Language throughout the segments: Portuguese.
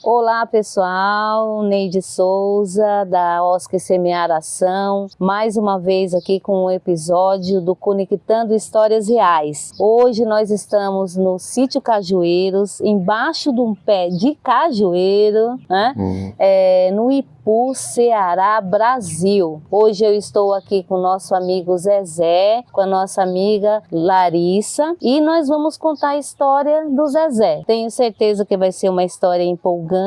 Olá pessoal, Neide Souza da OSC Semear Ação, mais uma vez aqui com um episódio do Conectando Histórias Reais. Hoje nós estamos no Sítio Cajueiros, embaixo de um pé de cajueiro, né? No Ipu, Ceará, Brasil. Hoje eu estou aqui com o nosso amigo Zezé, com a nossa amiga Larissa e nós vamos contar a história do Zezé. Tenho certeza que vai ser uma história empolgante,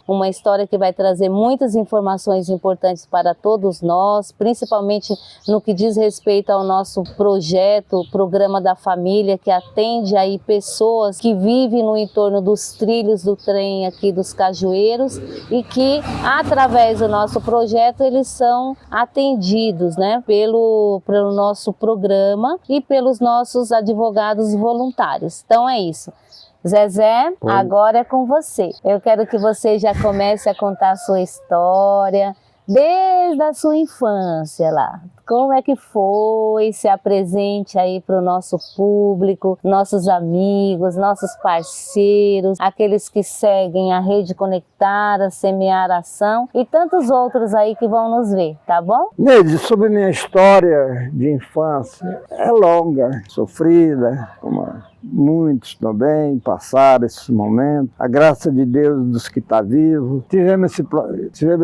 uma história que vai trazer muitas informações importantes para todos nós, principalmente no que diz respeito ao nosso projeto, o Programa da Família, que atende aí pessoas que vivem no entorno dos trilhos do trem aqui dos Cajueiros e que, através do nosso projeto, eles são atendidos, né, pelo nosso programa e pelos nossos advogados voluntários. Então é isso. Zezé, agora é com você. Eu quero que você já comece a contar a sua história, desde a sua infância lá. Como é que foi? Se apresente aí para o nosso público, nossos amigos, nossos parceiros, aqueles que seguem a Rede Conectada, Semear Ação e tantos outros aí que vão nos ver, tá bom? Neide, sobre minha história de infância, é longa, sofrida, como muitos também passaram esses momentos. A graça de Deus dos que estão vivos. Tivemos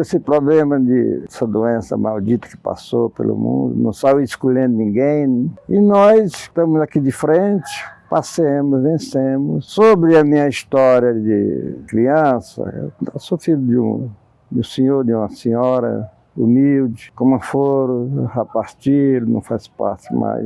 esse problema essa doença maldita que passou pelo mundo, não saiu escolhendo ninguém. E nós estamos aqui de frente, passemos, vencemos. Sobre a minha história de criança, eu sou filho de um senhor, de uma senhora humilde, como foram, repartiram, não faz parte mais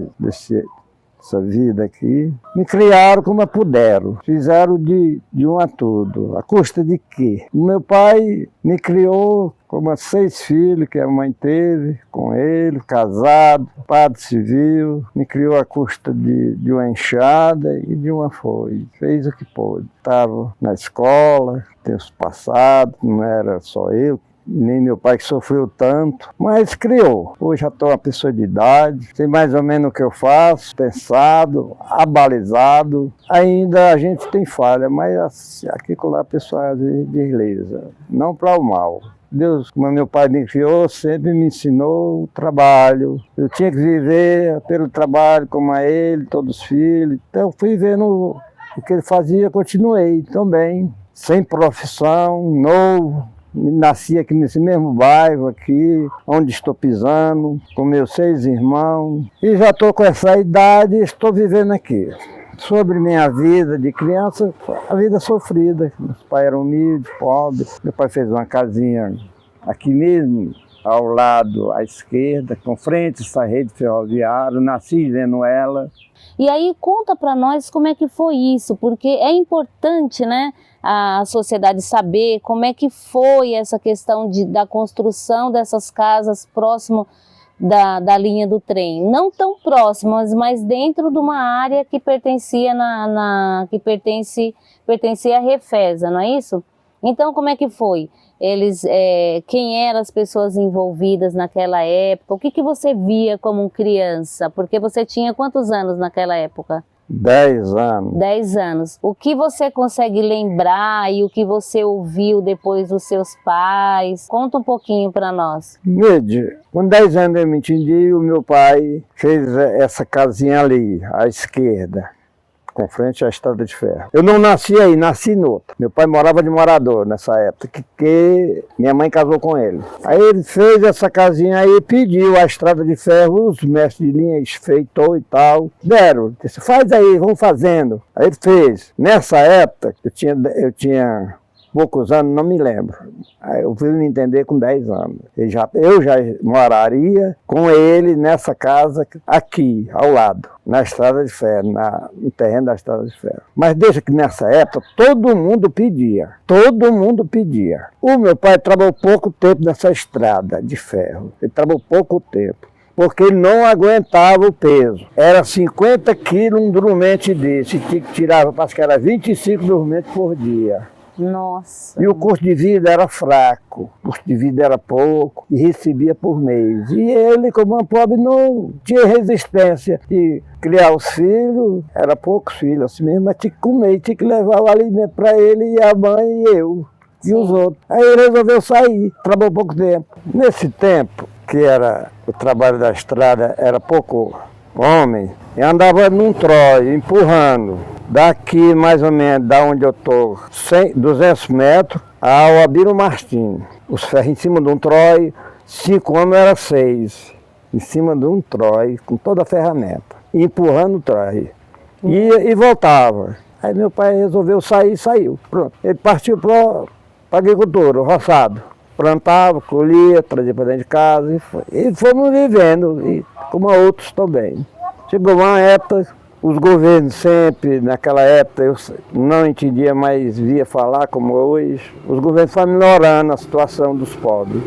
essa vida aqui. Me criaram como puderam, fizeram de um a tudo. A custa de quê? Meu pai me criou como 6 filhos que a mãe teve com ele, casado, padre civil, me criou à custa de uma enxada e de uma foice. Fez o que pôde. Estava na escola, tempos passados, não era só eu, nem meu pai que sofreu tanto, mas criou. Hoje já estou uma pessoa de idade, sei mais ou menos o que eu faço, pensado, abalizado. Ainda a gente tem falha, mas aqui com lá a pessoa beleza, não para o mal. Deus, como meu pai me criou, sempre me ensinou o trabalho. Eu tinha que viver pelo trabalho como a ele, todos os filhos. Então eu fui vendo o que ele fazia, continuei também, sem profissão, novo. Nasci aqui nesse mesmo bairro aqui, onde estou pisando, com meus 6 irmãos. E já estou com essa idade e estou vivendo aqui. Sobre minha vida de criança, a vida sofrida. Meus pais eram humildes, pobres. Meu pai fez uma casinha aqui mesmo, ao lado à esquerda, com frente a essa rede ferroviária. Nasci vendo ela. E aí conta para nós como é que foi isso, porque é importante, né, a sociedade saber como é que foi essa questão da construção dessas casas próximo da linha do trem. Não tão próximas, mas dentro de uma área que pertencia pertencia à Refesa, não é isso? Então como é que foi? Quem eram as pessoas envolvidas naquela época? O que você via como criança? Porque você tinha quantos anos naquela época? 10 anos. 10 anos. O que você consegue lembrar e o que você ouviu depois dos seus pais? Conta um pouquinho para nós. Neide, com 10 anos eu me entendi, o meu pai fez essa casinha ali, à esquerda, com frente à estrada de ferro. Eu não nasci aí, nasci no outro. Meu pai morava de morador nessa época, que minha mãe casou com ele. Aí ele fez essa casinha aí, pediu a estrada de ferro, os mestres de linha enfeitou e tal. Deram, disse, faz aí, vamos fazendo. Aí ele fez. Nessa época, eu tinha poucos anos, não me lembro. Aí eu fui me entender com 10 anos. Eu já moraria com ele nessa casa aqui, ao lado, na estrada de ferro, no terreno da estrada de ferro. Mas desde que nessa época, todo mundo pedia. Todo mundo pedia. O meu pai trabalhou pouco tempo nessa estrada de ferro. Ele trabalhou pouco tempo, porque ele não aguentava o peso. Era 50 quilos um dormente desse. Tinha que tirar, acho que era 25 dormentes por dia. Nossa. E o custo de vida era fraco, o custo de vida era pouco e recebia por mês. E ele, como um pobre, não tinha resistência de criar os filhos, era poucos filhos assim mesmo, mas tinha que comer, tinha que levar o alimento para ele e a mãe e eu. e os outros. Aí ele resolveu sair, trabalhou pouco tempo. Nesse tempo, que era o trabalho da estrada, era pouco homem, eu andava num tróleo, empurrando, daqui mais ou menos, da onde eu estou, 200 metros, ao Abílio Martins. Os ferros em cima de um tróleo, 5 homens era 6, em cima de um tróleo, com toda a ferramenta, empurrando o tróleo. Ia e voltava. Aí meu pai resolveu sair e saiu. Pronto. Ele partiu para a agricultura, o roçado. Plantava, colhia, trazia para dentro de casa e fomos vivendo, e como outros também. Chegou uma época, os governos sempre, naquela época, eu não entendia, mas via falar como hoje, os governos foram melhorando a situação dos pobres.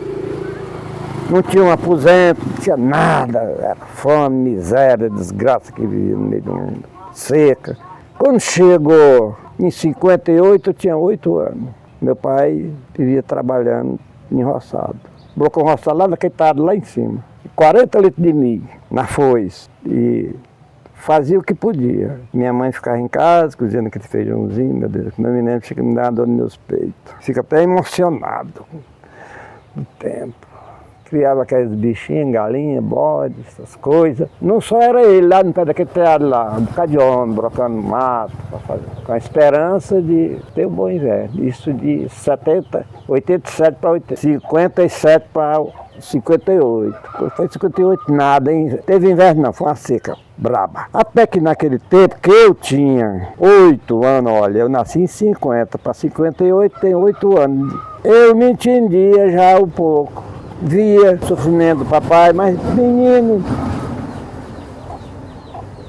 Não tinha um aposento, não tinha nada, era fome, miséria, desgraça que vivia no meio do mundo, seca. Quando chegou em 58, eu tinha 8 anos. Meu pai vivia trabalhando em roçado. Blocou um roçado lá naquele tarde, lá em cima. 40 litros de milho na foice. E fazia o que podia. Minha mãe ficava em casa, cozinhando aquele feijãozinho, meu Deus, não me lembro, chega a me dar uma dor nos meus peitos. Fica até emocionado do tempo. Criava aqueles bichinhos, galinha, bode, essas coisas. Não só era ele lá no pé daquele telhado lá, um bocado de homem, brocando mato, com a esperança de ter um bom inverno. Isso de 87 para 57 para 58. Foi 58 nada, hein? Teve inverno não, foi uma seca braba. Até que naquele tempo que eu tinha 8 anos, olha, eu nasci em 50, para 58 tenho 8 anos. Eu me entendia já um pouco. Via o sofrimento do papai, mas menino,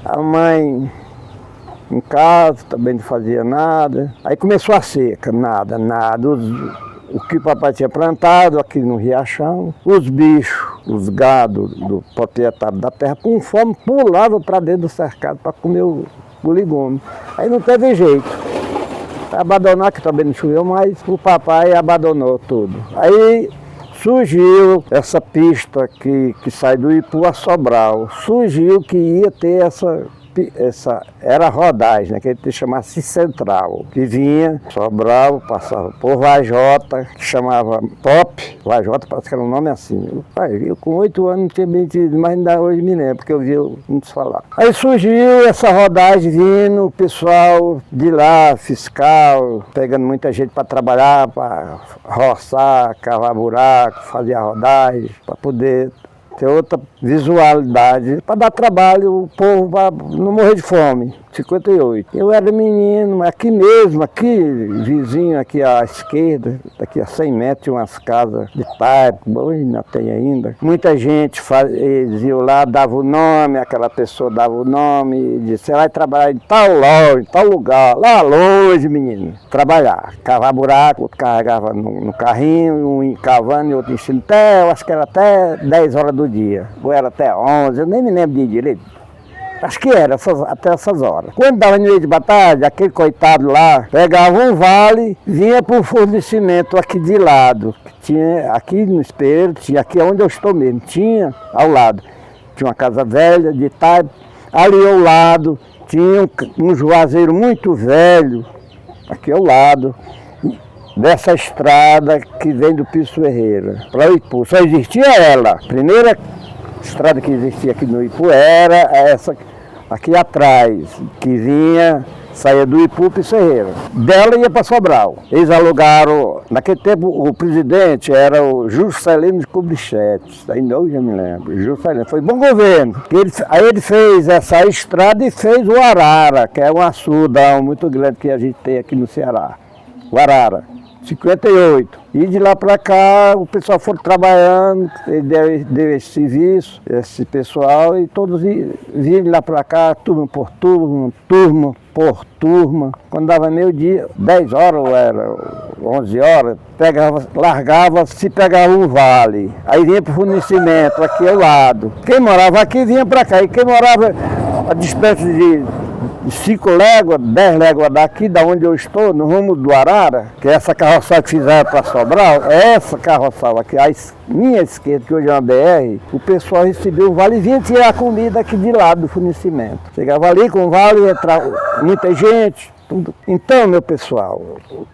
a mãe em casa também não fazia nada. Aí começou a seca, nada. O que o papai tinha plantado aqui no Riachão, os bichos, os gados do proprietário da terra, com fome, pulavam para dentro do cercado para comer o legume. Aí não teve jeito. Abandonar, que também não choveu mais, o papai abandonou tudo. Aí surgiu essa pista que sai do Ipu a Sobral. Surgiu que ia ter essa era rodagem, né, que ele chamasse Central, que vinha Sobral, passava por Vajota, que chamava Pop, Vajota parece que era um nome assim. Eu com 8 anos não tinha bem entendido, mas ainda hoje me lembro, porque eu vi muitos falar. Aí surgiu essa rodagem vindo, o pessoal de lá, fiscal, pegando muita gente para trabalhar, para roçar, cavar buraco, fazer a rodagem, para poder ter outra visualidade, para dar trabalho, o povo para não morrer de fome. 58. Eu era menino, aqui mesmo, aqui, vizinho, aqui à esquerda, daqui a 100 metros, tinha umas casas de taipo, hoje não tem ainda. Muita gente fazia lá, dava o nome, aquela pessoa dava o nome, e disse, você vai trabalhar em tal loja, em tal lugar, lá longe, menino. Trabalhar, cavar buraco, outro carregava no carrinho, um cavando e outro enchendo até, eu acho que era até 10 horas do dia, ou era até 11, eu nem me lembro de direito. Acho que era, até essas horas. Quando dava no meio de batalha, aquele coitado lá pegava um vale, vinha para o fornecimento aqui de lado. Tinha aqui no espelho, tinha aqui onde eu estou mesmo, tinha ao lado. Tinha uma casa velha de taipo, ali ao lado tinha um juazeiro muito velho, aqui ao lado, dessa estrada que vem do Piso Ferreira para o Ipu. Só existia ela. A primeira estrada que existia aqui no Ipu era essa aqui atrás, que vinha, saía do Ipu para Ferreira. Dela ia para Sobral. Eles alugaram, naquele tempo o presidente era o Juscelino de Kubitschek, ainda hoje eu me lembro, Juscelino, foi bom governo. Aí ele fez essa estrada e fez o Arara, que é um açudão muito grande que a gente tem aqui no Ceará. O Arara. 58. E de lá para cá o pessoal foi trabalhando, ele deu esse serviço, esse pessoal, e todos vinham de lá para cá, turma por turma, turma por turma. Quando dava meio-dia, 10 horas ou era 11 horas, largava, se pegava um vale, aí vinha para o fornecimento aqui ao lado. Quem morava aqui vinha para cá, e quem morava a distância de 5 léguas, 10 léguas daqui, da onde eu estou, no rumo do Arara, que é essa carroçada que fizeram para Sobral, é essa carroçada aqui, à minha esquerda, que hoje é uma BR, o pessoal recebeu o vale e vinha tirar a comida aqui de lado do fornecimento. Chegava ali com o vale, entrava muita gente, tudo. Então, meu pessoal,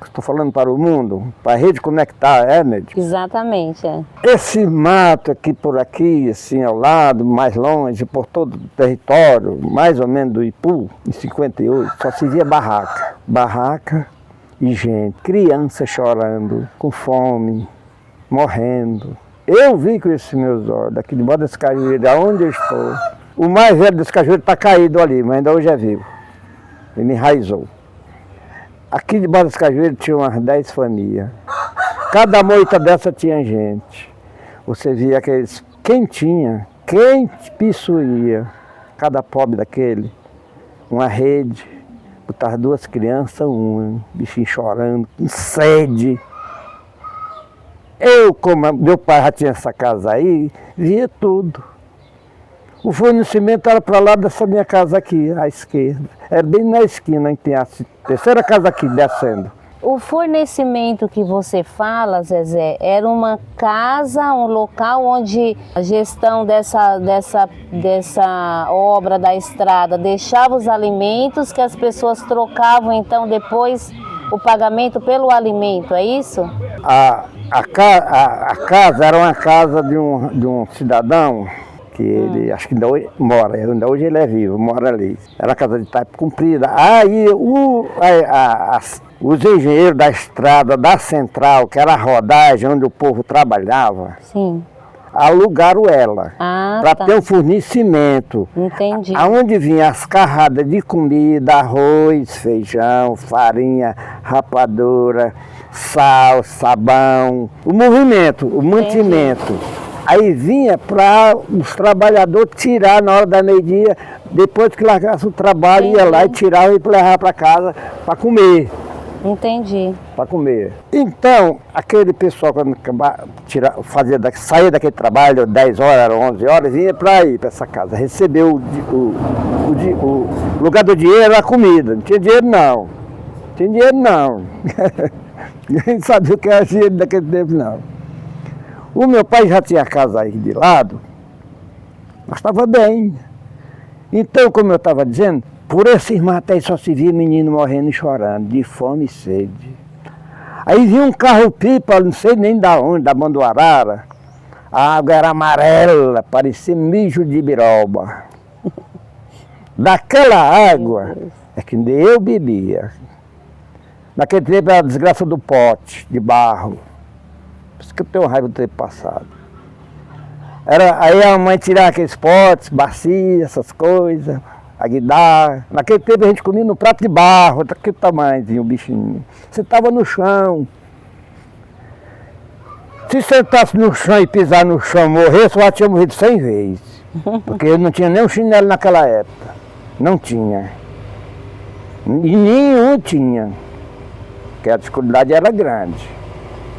estou falando para o mundo, para a rede conectar, Ned? Exatamente, é. Esse mato aqui por aqui, assim ao lado, mais longe, por todo o território, mais ou menos do Ipu, em 58, só se via barraca. Barraca e gente, criança chorando, com fome, morrendo. Eu vi com esses meus olhos, daqui de Bota das Cajueiras, aonde eu estou. O mais velho das Cajueiras está caído ali, mas ainda hoje é vivo. Ele enraizou. Aqui de Bota das Cajueiras tinha umas 10 famílias. Cada moita dessa tinha gente. Você via aqueles... Quem pissuía, cada pobre daquele, uma rede, botava 2 crianças, um bichinho chorando, com sede. Eu, como meu pai já tinha essa casa aí, via tudo. O fornecimento era para lá dessa minha casa aqui, à esquerda. Era bem na esquina, que tem a terceira casa aqui, descendo. O fornecimento que você fala, Zezé, era uma casa, um local onde a gestão dessa obra da estrada deixava os alimentos que as pessoas trocavam, então, depois o pagamento pelo alimento, é isso? A casa era uma casa de um cidadão que ele, acho que ainda hoje mora, ainda hoje ele é vivo, mora ali. Era uma casa de taipa comprida. Aí os engenheiros da estrada, da central, que era a rodagem onde o povo trabalhava, sim, alugaram ela para ter um fornecimento. Entendi. Aonde vinha as carradas de comida, arroz, feijão, farinha, rapadura, sal, sabão, o movimento, o mantimento. Aí vinha para os trabalhadores tirar na hora da meio-dia, depois que largasse o trabalho, ia lá e tirava e levava para casa para comer. Entendi. Para comer. Então, aquele pessoal, quando saía daquele trabalho, 10 horas, 11 horas, vinha para ir para essa casa, recebeu o lugar do dinheiro era a comida. Não tinha dinheiro não. Tinha dinheiro não. Ninguém sabia o que era dinheiro daquele tempo não. O meu pai já tinha a casa aí de lado, mas estava bem. Então, como eu estava dizendo, por esses matos aí só se via menino morrendo e chorando, de fome e sede. Aí vinha um carro-pipa, não sei nem da onde, da Manduarara. A água era amarela, parecia mijo de biroba. Daquela água é que eu bebia. Naquele tempo era a desgraça do pote de barro. Por isso que eu tenho raiva de ter passado. Aí a mãe tirava aqueles potes, bacia, essas coisas, aguidar. Naquele tempo a gente comia no prato de barro, daquele tamanhozinho, o bichinho. Você estava no chão. Se sentasse no chão e pisar no chão, morresse, eu já tinha morrido 100 vezes. Porque eu não tinha nem um chinelo naquela época. Não tinha. E nenhum tinha. Porque a dificuldade era grande.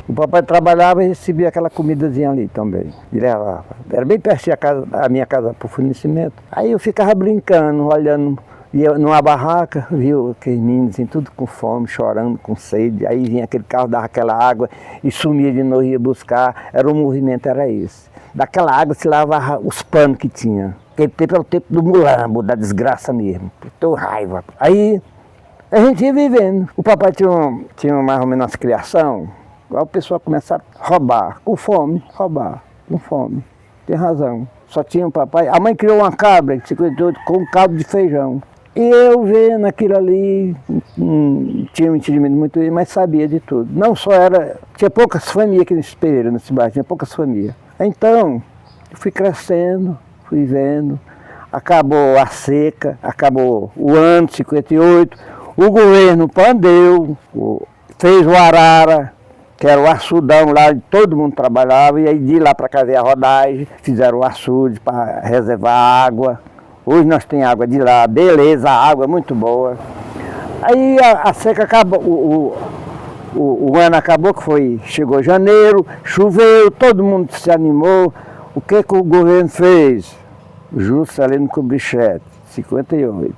O papai trabalhava e recebia aquela comidazinha ali também. E levava. Era bem pertinho a minha casa para o fornecimento. Aí eu ficava brincando, olhando, ia numa barraca, viu aqueles meninos assim, tudo com fome, chorando, com sede. Aí vinha aquele carro, dava aquela água e sumia de novo, ia buscar. O movimento era esse. Daquela água se lavava os panos que tinha. Aquele tempo era o tempo do mulambo, da desgraça mesmo. Tô raiva. Aí a gente ia vivendo. O papai tinha mais ou menos uma criação. Aí o pessoal começava a roubar, com fome, roubar, com fome. Tem razão. Só tinha um papai. A mãe criou uma cabra, 58, com um caldo de feijão. E eu vendo aquilo ali, tinha um entendimento muito, mas sabia de tudo. Não só era. Tinha poucas famílias aqui nesse período, nesse bairro, tinha poucas famílias. Então, eu fui crescendo, fui vendo. Acabou a seca, acabou o ano 58. O governo pandeu, fez o arara, que era o açudão lá, todo mundo trabalhava, e aí de lá para cá veio a rodagem, fizeram o açude para reservar água. Hoje nós temos água de lá, beleza, a água é muito boa. Aí a seca acabou, o ano acabou, chegou janeiro, choveu, todo mundo se animou. O que o governo fez? Juscelino Kubitschek, 58.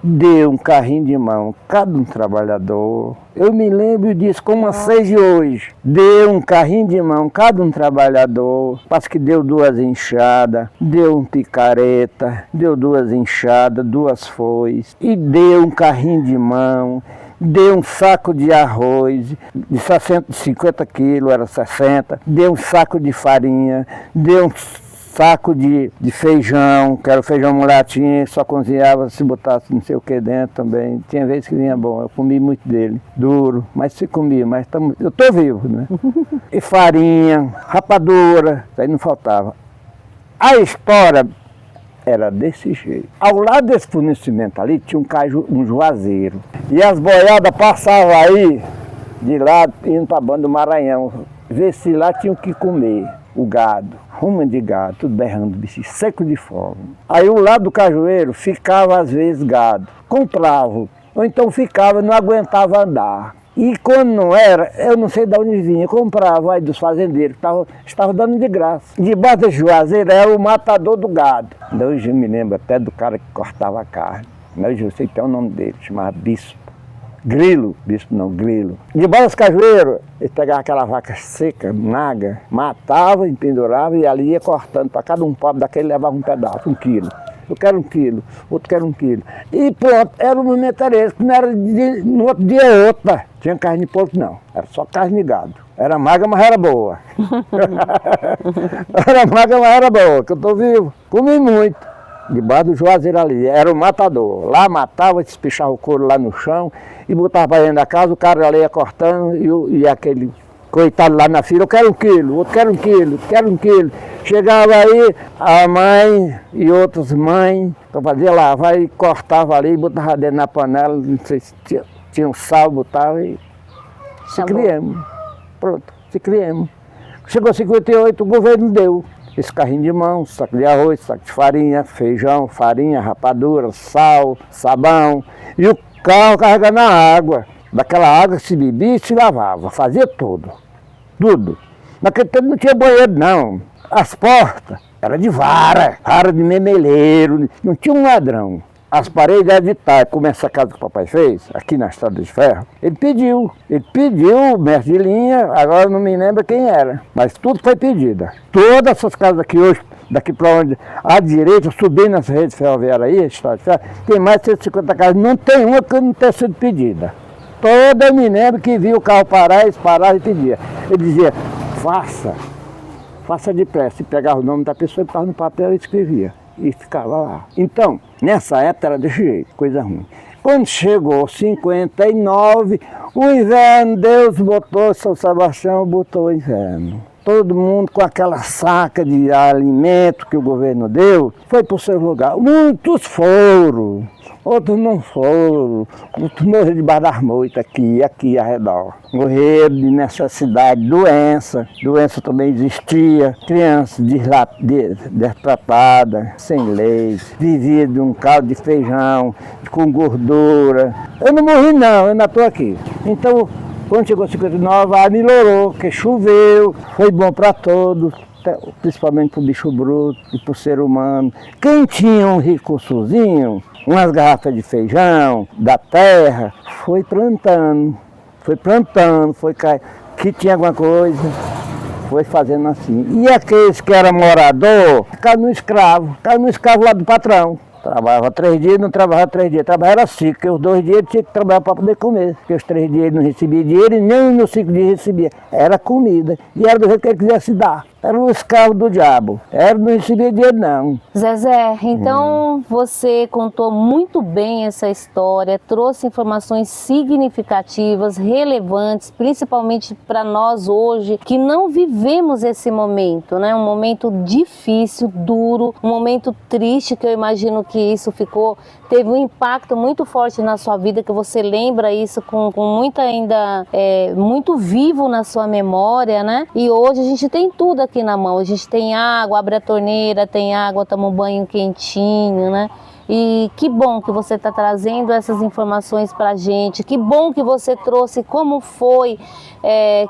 deu um carrinho de mão, cada um trabalhador. Eu me lembro disso como as 6 de hoje. Deu um carrinho de mão, cada um trabalhador. Parece que deu 2 enxadas, deu um picareta, deu 2 enxadas, 2 foices, e deu um carrinho de mão. Deu um saco de arroz de 50 quilos, era 60. Deu um saco de farinha, deu um saco de feijão, que era o feijão mulatinho, só cozinhava se botasse não sei o que dentro também. Tinha vezes que vinha bom, eu comi muito dele, duro, mas se comia, mas eu estou vivo, né? E farinha, rapadura, isso aí não faltava. A história era desse jeito. Ao lado desse fornecimento ali tinha um juazeiro. E as boiadas passavam aí, de lá, indo para a banda do Maranhão. Ver se lá tinham que comer o gado. Ruma de gado, tudo berrando, bicho, seco de fome. Aí o lado do cajueiro ficava às vezes gado. Comprava, ou então ficava, não aguentava andar. E quando não era, eu não sei de onde vinha, comprava aí dos fazendeiros, que estavam dando de graça. Debaixo desse juazeiro era o matador do gado. Hoje eu me lembro até do cara que cortava a carne. Hoje eu sei que tem o nome dele, chamava Bispo. Grilo, Bispo não, Grilo. Debaixo desse cajueiro, ele pegava aquela vaca seca, naga, matava, empendurava e ali ia cortando para cada um pobre daquele levava um pedaço, 1 quilo. Eu quero 1 quilo, outro quer 1 quilo. E pronto, era o momento esse, que não era no outro dia outra. Tinha carne de porco não, era só carne de gado. Era magra, mas era boa. Era magra, mas era boa, que eu estou vivo. Comi muito. Debaixo do juazeiro ali, era o matador. Lá matava, despichava o couro lá no chão e botava para dentro da casa, o cara ali ia cortando e aquele coitado lá na fila, eu quero 1 quilo, outro quer 1 quilo, quero 1 quilo. Chegava aí a mãe e outras mães, para fazer lavar e cortava ali, botava dentro na panela, não sei se tinha um sal, botava e se criamos. Pronto, se criamos. Chegou 58, o governo deu esse carrinho de mão, saco de arroz, saco de farinha, feijão, farinha, rapadura, sal, sabão e o carro carregando a água. Daquela água se bebia e se lavava, fazia tudo. Naquele tempo não tinha banheiro não. As portas eram de vara de memeleiro, não tinha um ladrão. As paredes eram de talha, como essa casa que o papai fez, aqui na Estrada de Ferro. Ele pediu, o mestre de linha, agora não me lembro quem era, mas tudo foi pedido. Todas essas casas aqui hoje, daqui para onde, à direita, subindo nessa rede ferroviária aí, Estrada de Ferro, tem mais de 150 casas, não tem uma que não tenha sido pedida. Toda eu me lembro que via o carro parar, eles paravam e pedia. Ele dizia, faça depressa. E pegava o nome da pessoa, estava no papel e escrevia. E ficava lá. Então, nessa época era desse jeito, coisa ruim. Quando chegou 59, o inverno, Deus botou, São Sebastião botou o inverno. Todo mundo com aquela saca de alimento que o governo deu, foi para o seu lugar. Muitos foram, outros não foram, outros morreram debaixo das moitas aqui ao redor. Morreram de necessidade, doença também existia, crianças destratadas, sem leite, vivia de um caldo de feijão, com gordura. Eu não morri não, eu ainda estou aqui. Então, quando chegou 59, melhorou, porque choveu, foi bom para todos, principalmente para o bicho bruto e para o ser humano. Quem tinha um recursozinho, umas garrafas de feijão, da terra, foi plantando, que tinha alguma coisa, foi fazendo assim. E aqueles que eram morador, ficavam no escravo lá do patrão. Trabalhava 3 dias, não trabalhava 3 dias. Trabalhava 5, porque os 2 dias ele tinha que trabalhar para poder comer. Porque os 3 dias ele não recebia dinheiro e nem nos 5 dias recebia. Era comida. E era do jeito que ele quisesse dar. Era um escravo do diabo. Não recebia dinheiro não. Zezé, então você contou muito bem essa história, trouxe informações significativas, relevantes, principalmente para nós hoje, que não vivemos esse momento, né? Um momento difícil, duro, um momento triste, que eu imagino que isso teve um impacto muito forte na sua vida, que você lembra isso com muita ainda, muito vivo na sua memória, né? E hoje a gente tem tudo aqui na mão, a gente tem água, abre a torneira, tem água, toma um banho quentinho, né? E que bom que você está trazendo essas informações para a gente, que bom que você trouxe como foi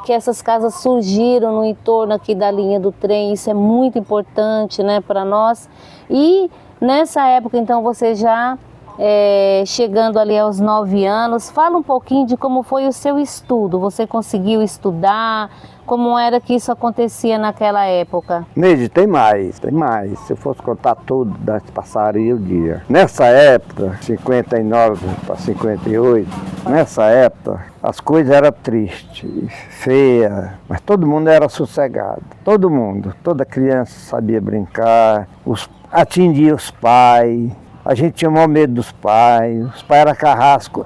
que essas casas surgiram no entorno aqui da linha do trem, isso é muito importante, né, para nós. E nessa época, então, você já chegando ali aos 9 anos. Fala um pouquinho de como foi o seu estudo. Você conseguiu estudar? Como era que isso acontecia naquela época? Neide, tem mais. Se eu fosse contar tudo, passaria o dia. Nessa época, 59 para 58, nessa época, as coisas eram tristes, feias, mas todo mundo era sossegado. Todo mundo, toda criança sabia brincar, atendia os pais. A gente tinha o maior medo dos pais, os pais eram carrasco.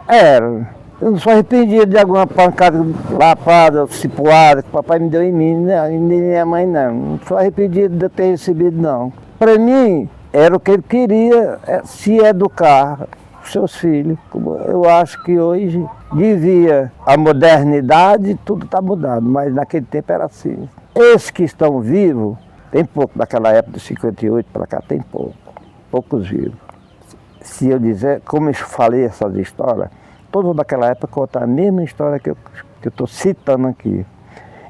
Eu não sou arrependido de alguma pancada lapada, cipuada, que o papai me deu em mim, né? E nem minha mãe não. Não sou arrependido de eu ter recebido, não. Para mim, era o que ele queria, se educar os seus filhos. Eu acho que hoje devia a modernidade, tudo está mudado, mas naquele tempo era assim. Esses que estão vivos, tem pouco daquela época de 58 para cá, tem poucos vivos. Se eu dizer, como eu falei essas histórias, todos daquela época contam a mesma história que eu estou citando aqui.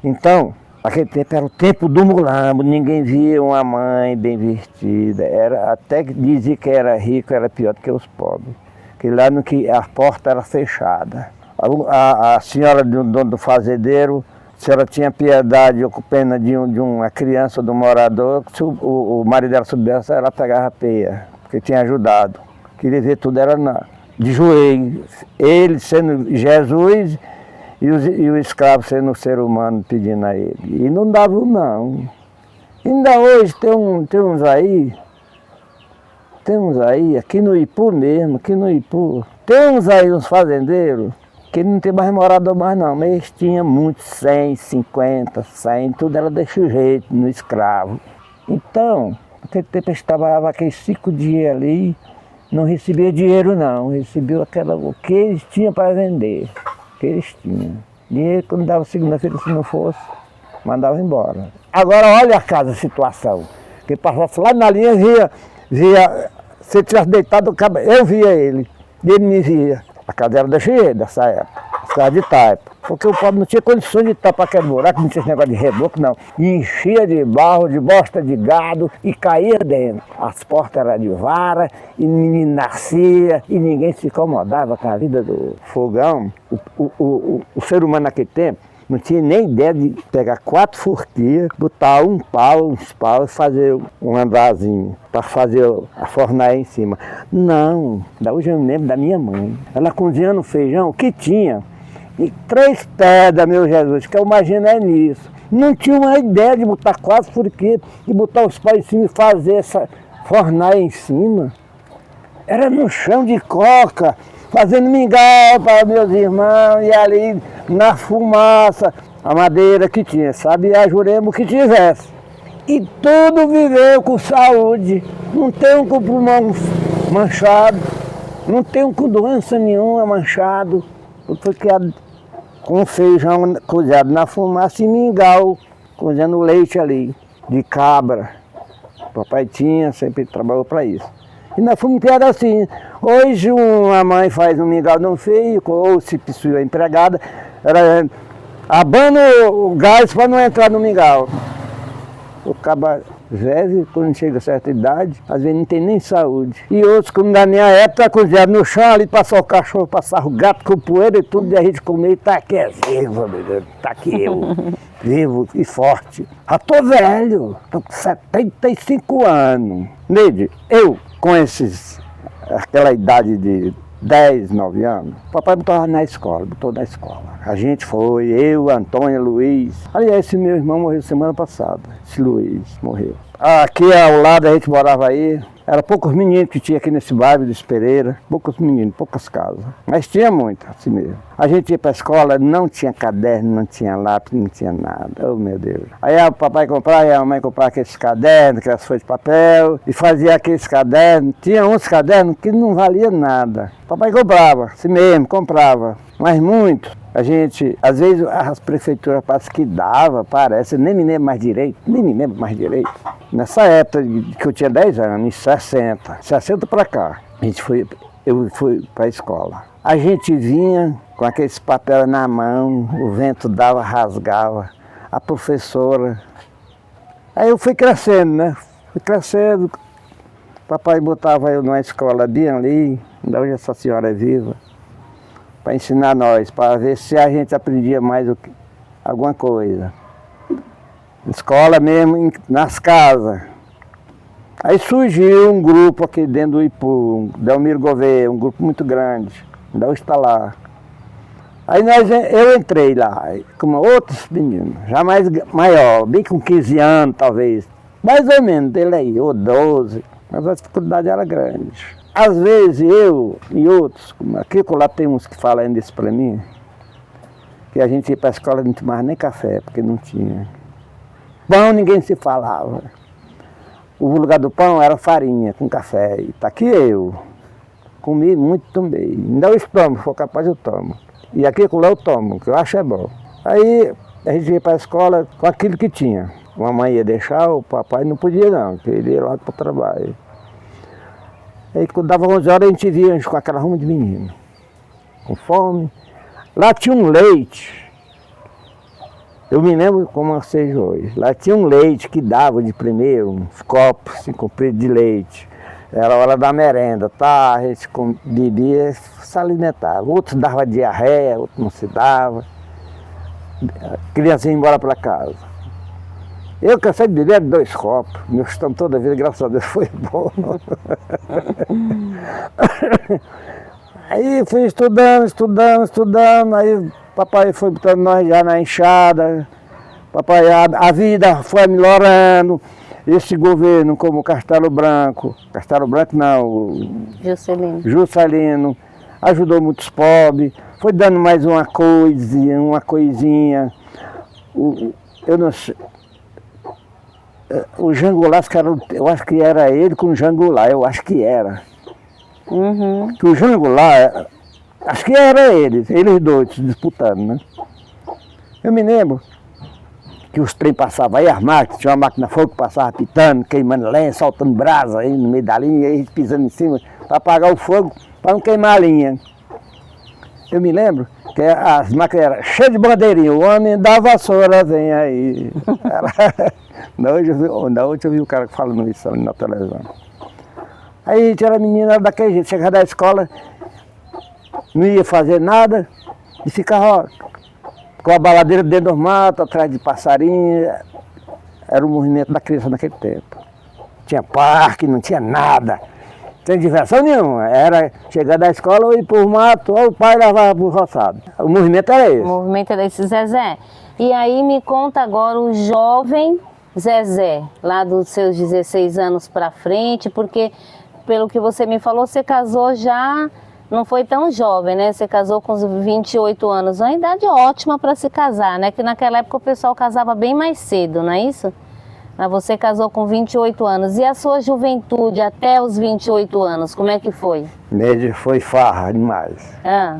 Então, naquele tempo era o tempo do mulambo, ninguém via uma mãe bem vestida, até que dizia que era rico, era pior do que os pobres, que lá no que a porta era fechada. A senhora do dono do fazendeiro, se ela tinha piedade ou pena de uma criança, de um morador, se o marido dela soubesse, ela pegava a peia, porque tinha ajudado. Queria ver tudo, era de joelho. Ele sendo Jesus e o escravo sendo o ser humano pedindo a ele. E não dava não. Ainda hoje tem uns aí, aqui no Ipu mesmo, tem uns aí, uns fazendeiros, que não tem mais morador mais não, mas eles tinham muitos, 100, 50, 100, tudo era desse jeito, no escravo. Então, naquele tempo eles trabalhavam aqueles 5 dias ali, não recebia dinheiro não, recebia o que eles tinham para vender, o que eles tinham. Dinheiro quando dava segunda-feira, se não fosse, mandava embora. Agora olha a situação, quem passasse lá na linha via, se ele tivesse deitado, eu via ele, e ele me via. A casa era desse jeito, dessa época, as casas de taipa. Porque o pobre não tinha condições de tapar aquele buraco, não tinha esse negócio de reboco, não. E enchia de barro, de bosta de gado e caía dentro. As portas eram de vara, e o menino nascia, e ninguém se incomodava com a vida do fogão. O ser humano naquele tempo não tinha nem ideia de pegar 4 forquias, botar uns paus e fazer um andarzinho para fazer a fornalha em cima. Não, hoje eu me lembro da minha mãe. Ela cozinhando feijão, que tinha, e 3 pedras, meu Jesus, que eu imagino é nisso. Não tinha uma ideia de botar 4 forquias e botar os paus em cima e fazer essa fornalha em cima. Era no chão de coca, fazendo mingau para meus irmãos, e ali na fumaça, a madeira que tinha, sabe? E a jurema que tivesse. E tudo viveu com saúde, não tem um com pulmão manchado, não tem um com doença nenhuma manchado, porque com feijão cozinhado na fumaça e mingau, cozendo leite ali, de cabra. O papai tinha, sempre trabalhou para isso. E nós fomos criados assim. Hoje uma mãe faz um mingau não feio, ou se possuiu a empregada, abana o gás para não entrar no mingau. O caba velho, quando chega a certa idade, às vezes não tem nem saúde. E outros, como na minha época, cozinharam no chão, ali passar o cachorro, passar o gato com poeira e tudo, e a gente comer e tá aqui vivo, meu Deus, tá aqui eu, vivo e forte. Já tô velho, tô com 75 anos. Neide, eu com aquela idade de 10, 9 anos, o papai botou na escola. A gente foi, eu, Antônio, Luiz. Aliás, esse meu irmão morreu semana passada, esse Luiz morreu. Aqui ao lado a gente morava aí, era poucos meninos que tinha aqui nesse bairro de Espereira, poucos meninos, poucas casas, mas tinha muito, assim mesmo. A gente ia para a escola, não tinha caderno, não tinha lápis, não tinha nada, oh meu Deus. Aí o papai comprava e a mãe comprava aqueles cadernos, aquelas folhas de papel, e fazia aqueles cadernos. Tinha uns cadernos que não valia nada. O papai comprava, assim mesmo, comprava, mas muito. A gente, às vezes as prefeituras parece que dava, parece, nem me lembro mais direito. Nessa época que eu tinha 10 anos, em 60 para cá, eu fui para a escola. A gente vinha com aqueles papéis na mão, o vento dava, rasgava, a professora. Aí eu fui crescendo, né? Papai botava eu numa escola bem ali, ainda hoje essa senhora é viva, para ensinar nós, para ver se a gente aprendia mais alguma coisa. Escola mesmo, nas casas. Aí surgiu um grupo aqui dentro do Ipu, Delmiro Gouveia, um grupo muito grande, ainda hoje está lá. Aí eu entrei lá, com outros meninos, já mais maior, bem com 15 anos talvez, mais ou menos dele aí, ou 12, mas a dificuldade era grande. Às vezes eu e outros, aqui lá tem uns que falam ainda isso para mim, que a gente ia para a escola e não tomava nem café, porque não tinha. Pão ninguém se falava. O lugar do pão era farinha com café, e tá aqui eu. Comi muito também, ainda eu tomo, se for capaz eu tomo. E aqui com lá eu tomo, que eu acho é bom. Aí a gente ia para a escola com aquilo que tinha. A mamãe ia deixar, o papai não podia não, porque ele ia lá para o trabalho. Aí quando dava 11 horas a gente via com aquela ruma de menino, com fome. Lá tinha um leite, eu me lembro como seja hoje. Lá tinha um leite que dava de primeiro, uns copos assim, compridos de leite. Era a hora da merenda, tá? A gente bebia, se alimentava. Outros davam diarreia, outros não se dava. A criança ia embora para casa. Eu cansei de beber 2 copos. Meu estômago toda vez, graças a Deus, foi bom. Aí fui estudando. Aí papai foi botando nós já na enxada. Papai, a vida foi melhorando. Esse governo, como o Castelo Branco não, Juscelino, ajudou muitos pobres, foi dando mais uma coisinha. Eu não sei, o Jango Goulart, eu acho que era ele com o Jango Goulart, eu acho que era. Uhum. Que o Jango Goulart, acho que era eles dois disputando, né? Eu me lembro que os trem passavam aí, as máquinas, tinha uma máquina de fogo que passava pitando, queimando lenha, soltando brasa aí no meio da linha, aí pisando em cima para apagar o fogo, para não queimar a linha. Eu me lembro que as máquinas eram cheias de bandeirinha, o homem da vassoura vem aí. Ainda hoje eu vi o cara falando isso na televisão. Aí tinha a menina daquele jeito, chegava da escola, não ia fazer nada e ficava com a baladeira dentro do mato, atrás de passarinho. Era o movimento da criança naquele tempo. Tinha parque, não tinha nada. Não tinha diversão nenhuma. Era chegar da escola ou ir para o mato, ou o pai levava para o roçado. O movimento era esse. O movimento era esse, Zezé. E aí me conta agora o jovem Zezé, lá dos seus 16 anos para frente, porque pelo que você me falou, você casou já... Não foi tão jovem, né? Você casou com os 28 anos, uma idade ótima para se casar, né? Que naquela época o pessoal casava bem mais cedo, não é isso? Mas você casou com 28 anos. E a sua juventude até os 28 anos, como é que foi? Foi farra demais. Ah.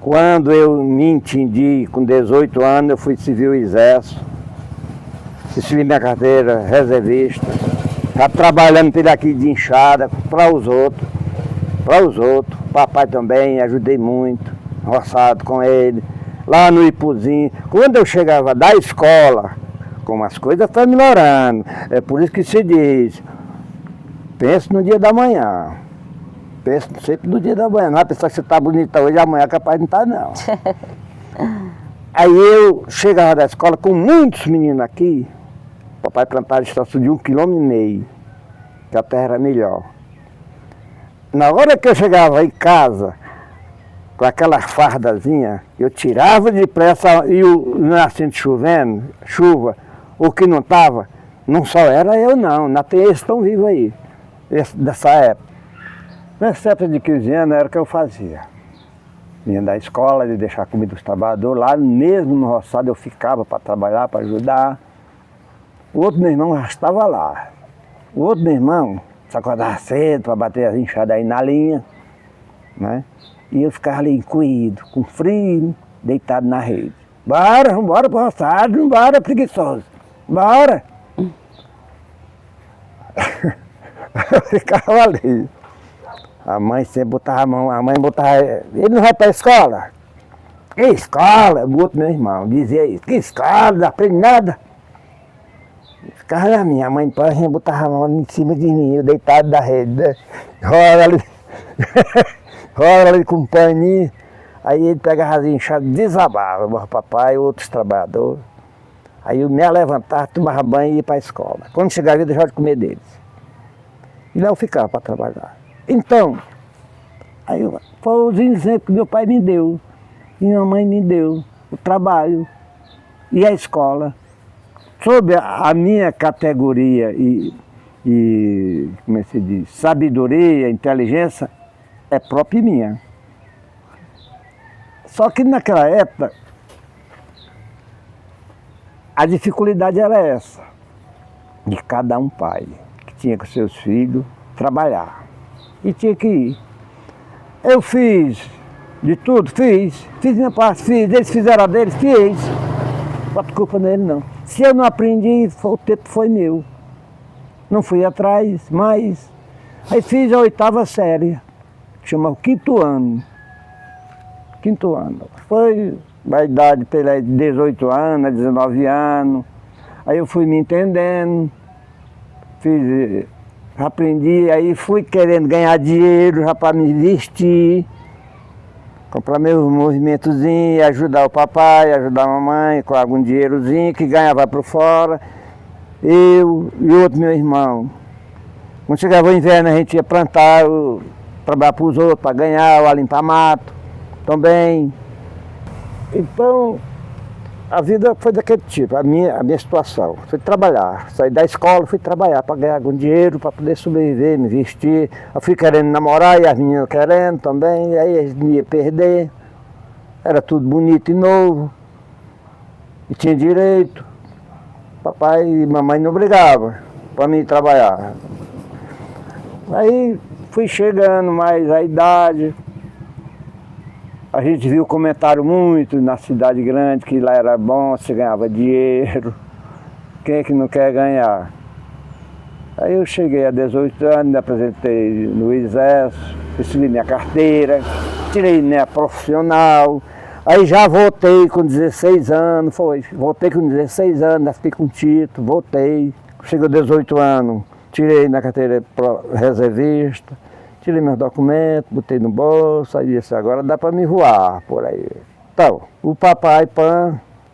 Quando eu me entendi, com 18 anos, eu fui civil exército. Recebi minha carteira, reservista. Estava trabalhando por aqui de enxada para os outros. Papai também, ajudei muito, roçado com ele, lá no Ipuzinho. Quando eu chegava da escola, como as coisas foram melhorando, é por isso que se diz, pense no dia da manhã, pense sempre no dia da manhã, não é pensar que você está bonita hoje, amanhã é capaz de não estar não. Aí eu chegava da escola com muitos meninos aqui, papai plantava a estação de 1,5 km, que a terra era melhor. Na hora que eu chegava em casa, com aquela fardazinha, eu tirava depressa e o nascente chovendo, chuva, o que não estava, não só era eu não, ainda tem esses estão vivos aí, dessa época. Nessa época de 15 anos era o que eu fazia. Vinha da escola, de deixar comida dos trabalhadores, lá mesmo no roçado eu ficava para trabalhar, para ajudar. O outro meu irmão já estava lá. O outro meu irmão se acordava cedo para bater as enxadas aí na linha, né? E eu ficava ali encolhido, com frio, deitado na rede. Bora, vamos embora para o roçado, bora, preguiçoso, bora. Eu ficava ali. A mãe sempre botava a mão, ele não vai para a escola? Que escola? O outro meu irmão dizia isso, que escola, não aprende nada. Ficava na minha mãe, pai, botava a mão em cima de mim, eu deitado da rede, né? Rola ali com um paninho, aí ele pegava as enxadas, desabava, o papai e outros trabalhadores. Aí eu me levantava, tomava banho e ia para a escola. Quando chegava, eu deixava de comer deles. E lá eu ficava para trabalhar. Então, foi os exemplos que meu pai me deu, e minha mãe me deu, o trabalho e a escola. Sob a minha categoria como é que se diz, sabedoria, inteligência, é própria minha. Só que naquela época, a dificuldade era essa, de cada um pai, que tinha com seus filhos trabalhar, e tinha que ir. Eu fiz de tudo, fiz minha parte, eles fizeram a deles, fiz. Não bota culpa nele não. Se eu não aprendi, o tempo foi meu. Não fui atrás, mas... Aí fiz a 8ª série, que chama o 5º ano. 5º ano. Foi a idade pela 18 anos, 19 anos. Aí eu fui me entendendo, aprendi, aí fui querendo ganhar dinheiro já para me vestir, comprar meus movimentozinhos, ajudar o papai, ajudar a mamãe com algum dinheirozinho que ganhava por fora. Eu e outro meu irmão. Quando chegava o inverno a gente ia plantar, trabalhar para os outros, para ganhar, ou limpar mato também. Então, a vida foi daquele tipo, a minha situação. Fui trabalhar, saí da escola, fui trabalhar para ganhar algum dinheiro, para poder sobreviver, me vestir. Eu fui querendo namorar e as meninas querendo também, e aí a gente ia perder. Era tudo bonito e novo, e tinha direito. Papai e mamãe não brigavam para mim trabalhar. Aí fui chegando mais à idade. A gente viu comentário muito na cidade grande, que lá era bom, você ganhava dinheiro. Quem é que não quer ganhar? Aí eu cheguei a 18 anos, me apresentei no Exército, recebi minha carteira, tirei minha profissional. Aí já voltei com 16 anos, voltei com 16 anos, fiquei com título, voltei. Chegou 18 anos, tirei minha carteira reservista. Tirei meus documentos, botei no bolso, aí disse, agora dá para me voar por aí. Então, o papai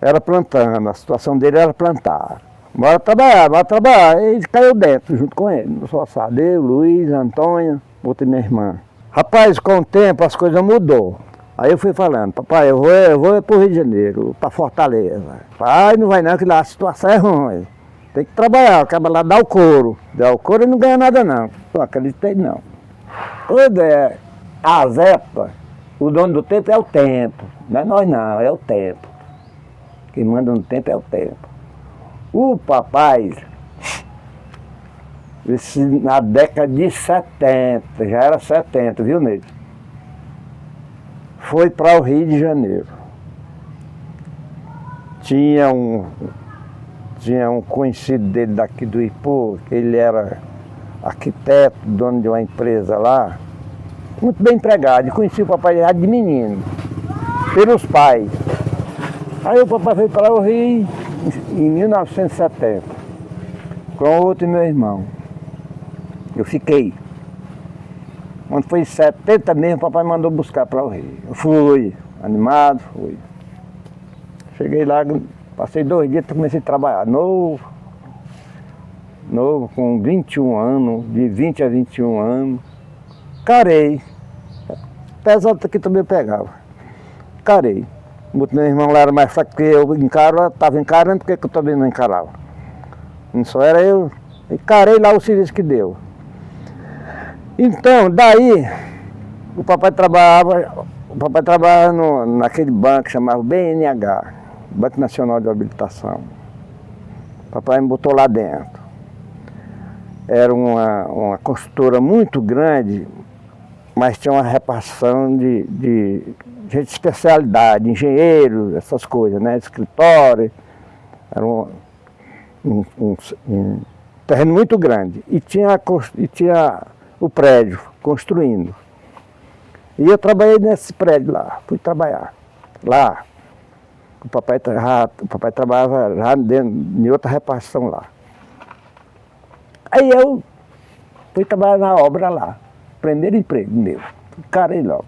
era plantando, a situação dele era plantar. Bora trabalhar. Aí ele caiu dentro, junto com ele. No sofá dele, Luiz, Antônia, botei minha irmã. Rapaz, com o tempo as coisas mudou. Aí eu fui falando, papai, eu vou para o Rio de Janeiro, para Fortaleza. Pai, não vai não, que lá a situação é ruim. Tem que trabalhar, acaba lá dar o couro. Dar o couro e não ganha nada não. Não acreditei não. Quando é as épocas, o dono do tempo é o tempo. Não é nós não, é o tempo. Quem manda no tempo é o tempo. O papai, na década de 70, já era 70, viu, Neide? Foi para o Rio de Janeiro. Tinha um conhecido dele daqui do Ipu, que ele era arquiteto, dono de uma empresa lá, muito bem empregado, e conheci o papai já de menino, pelos pais. Aí o papai veio para o Rio em 1970, com outro meu irmão. Eu fiquei. Quando foi em 70 mesmo, o papai mandou buscar para o Rio. Eu fui, animado, fui. Cheguei lá, passei 2 dias, comecei a trabalhar, novo, com 21 anos, de 20 a 21 anos. Carei. Pesado que também eu pegava. Carei. O meu irmão lá era mais fraco que eu, estava encarando, porque eu também não encarava. Não só era eu. E carei lá o serviço que deu. Então, daí, o papai trabalhava naquele banco chamado BNH, Banco Nacional de Habilitação. O papai me botou lá dentro. Era uma construtora muito grande, mas tinha uma repartição de gente de especialidade, engenheiros, essas coisas, né? Escritório. Era um terreno muito grande. E tinha o prédio construindo. E eu trabalhei nesse prédio lá, fui trabalhar lá. O papai trabalhava já em outra repartição lá. Aí eu fui trabalhar na obra lá, primeiro emprego meu, encarei logo.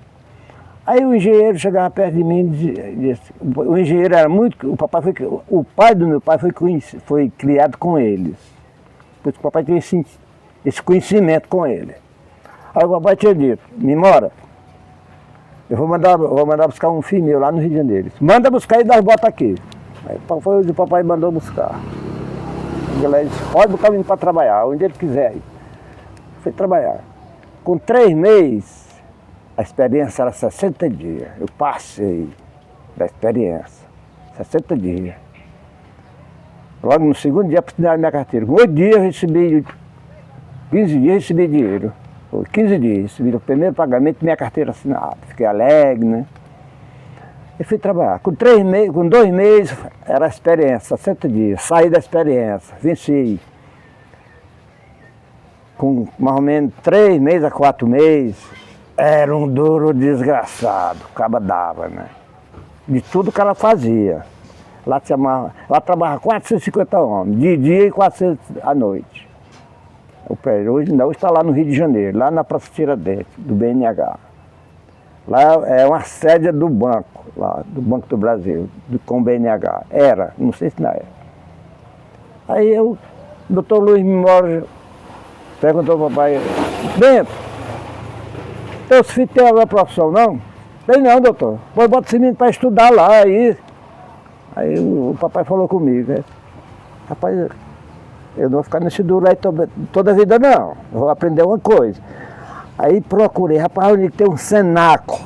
Aí o engenheiro chegava perto de mim e disse, o engenheiro era muito, o pai do meu pai foi criado com eles, por isso que o papai tinha esse conhecimento com ele. Aí o papai tinha dito, Mimora, eu vou mandar buscar um filho meu lá no Rio de Janeiro. Manda buscar e nós bota aqui. Aí o papai mandou buscar. Ele disse, pode botar o menino para trabalhar, onde ele quiser. Fui trabalhar. Com 3 meses, a experiência era 60 dias. Eu passei da experiência. 60 dias. Logo no segundo dia, assinaram minha carteira. Com 8 dias, eu recebi, 15 dias, recebi dinheiro. Foi 15 dias, recebi o primeiro pagamento da minha carteira assinada. Fiquei alegre, né? E fui trabalhar. Com 2 meses, era a experiência, 60 dias. Saí da experiência, venci. Com mais ou menos 3 meses a 4 meses, era um duro desgraçado, o caba dava, né? De tudo que ela fazia. Lá trabalhava 450 homens, de dia e 400 à noite. Hoje está lá no Rio de Janeiro, lá na Praça Tiradentes, do BNH. Lá é uma sede do banco, lá, do Banco do Brasil, com o BNH. Era, não sei se não é. Aí o doutor Luiz Mimora perguntou ao papai, Bento, teus filhos têm alguma profissão, não? Tem não, doutor. Pois bota esse menino para estudar lá. Aí o papai falou comigo, né? Rapaz, eu não vou ficar nesse duro aí toda a vida não, eu vou aprender uma coisa. Aí procurei, rapaz, onde tem um cenáculo,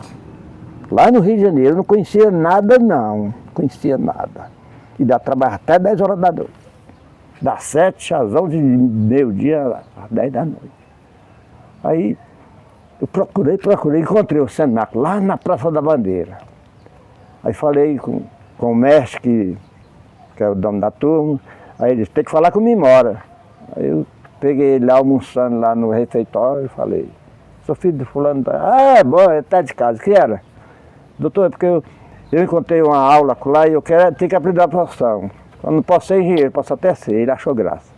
lá no Rio de Janeiro, eu não conhecia nada não, conhecia nada. E dá trabalho até 10 horas da noite. Das 7 às 11 meio-dia, às 10 da noite. Aí eu procurei, encontrei o cenáculo lá na Praça da Bandeira. Aí falei com o mestre, que é o dono da turma, aí ele disse, tem que falar com o Mimora. Aí eu peguei ele lá almoçando lá no refeitório e falei, sou filho do fulano. Ah, é bom, ele está de casa. O que era? Doutor, é porque eu encontrei uma aula lá e eu tenho que aprender a profissão. Eu não posso ser engenheiro, posso até ser. Ele achou graça.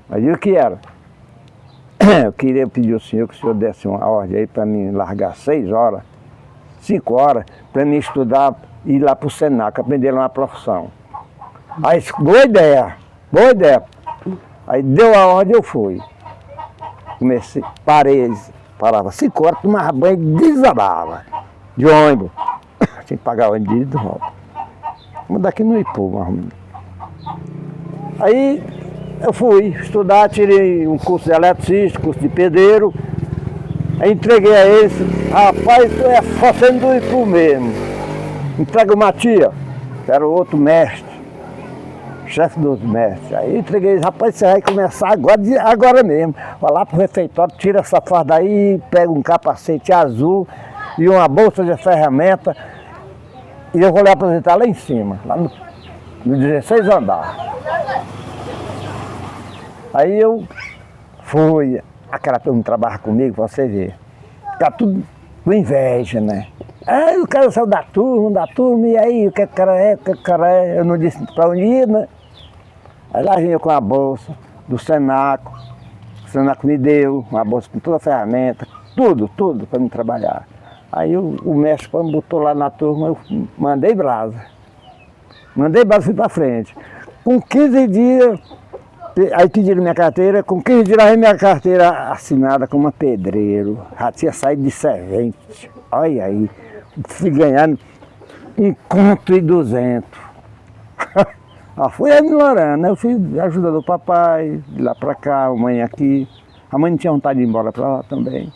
Mas e o que era? Eu queria pedir ao senhor que o senhor desse uma ordem aí para mim largar 6 horas, 5 horas, para mim estudar e ir lá para o Senac, aprender lá uma profissão. Aí, boa ideia. Aí deu a ordem, eu fui. Comecei, parava 5 horas, tomava banho e desabava. De ônibus. Tinha que pagar o ônibus de volta. Mas daqui no Ipu, mais. Aí eu fui estudar, tirei um curso de eletricista, curso de pedreiro. Aí entreguei a esse, rapaz, tu é fazendo do Ipu mesmo. Entrega o Matias, que era o outro mestre, chefe dos mestres. Aí entreguei, rapaz, você vai começar agora mesmo. Vai lá pro refeitório, tira essa farda aí, pega um capacete azul e uma bolsa de ferramenta. E eu vou lhe apresentar lá em cima, lá no 16 andar. Aí eu fui, aquela turma trabalha comigo, pra você ver. Tá tudo com inveja, né? Ah, o cara saiu da turma, e aí, o que o cara é, eu não disse pra onde ir, né? Aí lá vinha com a bolsa do Senac, o Senac me deu uma bolsa com toda a ferramenta, tudo para me trabalhar. Aí o mestre, quando me botou lá na turma, eu mandei brasa, fui para frente. Com 15 dias, aí pediram minha carteira, com 15 dias aí minha carteira assinada como pedreiro, já tinha saído de servente. Olha aí, fui ganhando 1,2 conto. Fui melhorando, eu fui ajudando o papai, de lá para cá, a mãe aqui. A mãe não tinha vontade de ir embora para lá também.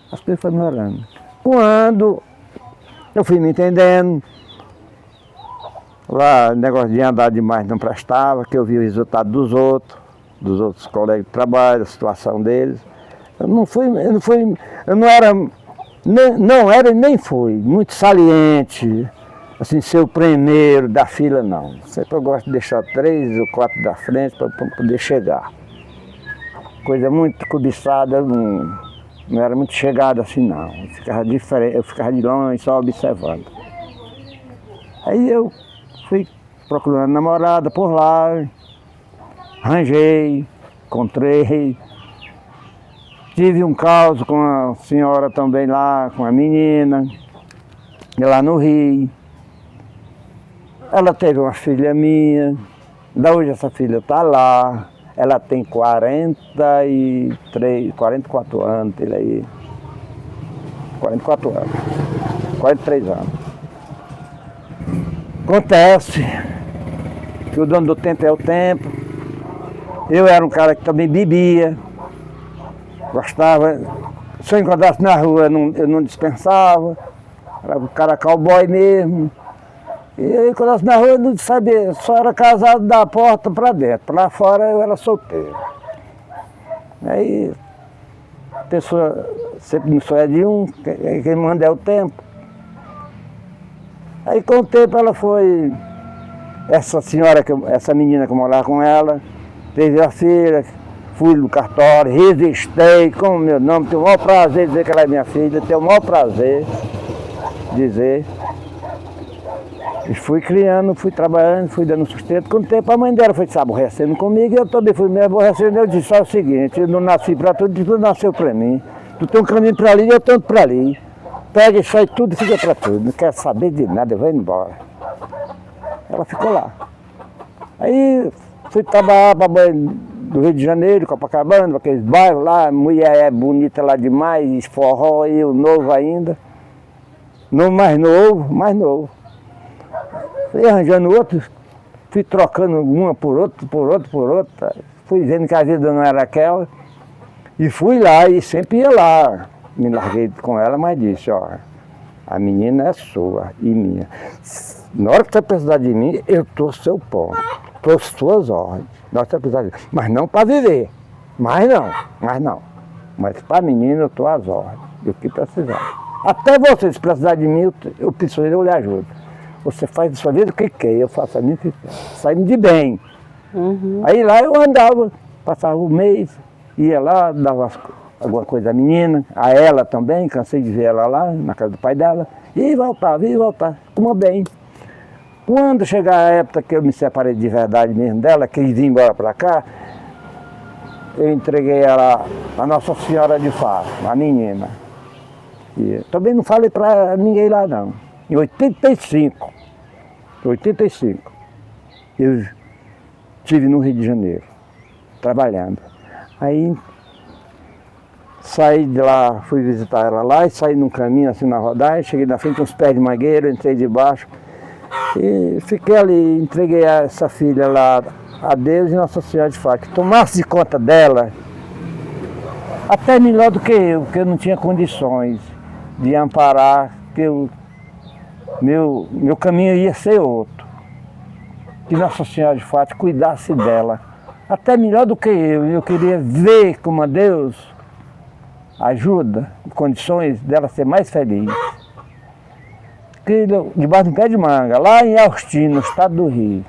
As coisas foram melhorando. Quando eu fui me entendendo, lá o negócio de andar demais não prestava, que eu vi o resultado dos outros colegas de trabalho, a situação deles. Eu não era e nem fui muito saliente, assim, ser o primeiro da fila, não. Sempre eu gosto de deixar 3 ou 4 da frente para poder chegar. Coisa muito cobiçada, não era muito chegada assim, não. Eu ficava de longe só observando. Aí eu fui procurando namorada por lá, arranjei, encontrei. Tive um caso com a senhora também lá, com a menina, lá no Rio. Ela teve uma filha minha, da hoje essa filha está lá. Ela tem 44 anos, ele aí. 44 anos, 43 anos. Acontece que o dono do tempo é o tempo. Eu era um cara que também bebia, gostava. Se eu encontrasse na rua, eu não dispensava. Era um cara cowboy mesmo. E eu encontrasse na rua, eu não sabia, só era casado da porta para dentro. Lá fora eu era solteiro. Aí a pessoa sempre me sonha de um, quem manda é o tempo. Aí com o tempo ela foi, essa menina que eu morava com ela, teve a filha, fui no cartório, registrei com o meu nome, tenho o maior prazer de dizer que ela é minha filha, tenho o maior prazer de dizer. E fui criando, fui trabalhando, fui dando sustento. Com o tempo a mãe dela foi se aborrecendo comigo e eu também fui me aborrecendo. Eu disse só o seguinte, eu não nasci para tudo, tudo nasceu para mim. Tu tem um caminho para ali e eu tenho para ali. Pega isso aí tudo e fica para tudo. Não quero saber de nada, eu vou embora. Ela ficou lá. Aí fui trabalhar para do Rio de Janeiro, Copacabana, aqueles bairros lá, mulher é bonita lá demais, forró e o novo ainda. No mais novo. Fui arranjando outros, fui trocando uma por outra. Fui vendo que a vida não era aquela. E fui lá e sempre ia lá. Me larguei com ela, mas disse, ó, a menina é sua e minha. Na hora que você precisar de mim, eu tô seu ponto. Tô suas ordens. Na hora que você precisar de mim. Mas não para viver. Mas não. Mas para a menina eu tô às ordens. E o que precisar. Até você, se precisar de mim, eu preciso, eu lhe ajudo. Você faz da sua vida o que quer, eu faço a minha o que quer. Saindo de bem. Uhum. Aí lá eu andava, passava um mês, ia lá, dava alguma coisa à menina, a ela também, cansei de ver ela lá, na casa do pai dela, e voltava, como bem. Quando chegar a época que eu me separei de verdade mesmo dela, que eu vim embora para cá, eu entreguei ela a Nossa Senhora de Fátima, a menina. E também não falei para ninguém lá não. Em 85, eu estive no Rio de Janeiro, trabalhando. Aí saí de lá, fui visitar ela lá e saí num caminho assim na rodagem, cheguei na frente, uns pés de mangueira, entrei debaixo e fiquei ali, entreguei essa filha lá a Deus e Nossa Senhora de Fátima, que tomasse de conta dela, até melhor do que eu, porque eu não tinha condições de amparar, que meu caminho ia ser outro. Que Nossa Senhora de Fátima cuidasse dela, até melhor do que eu queria ver como a Deus ajuda, condições dela ser mais feliz. Que debaixo de um pé de manga, lá em Austin, no estado do Rio,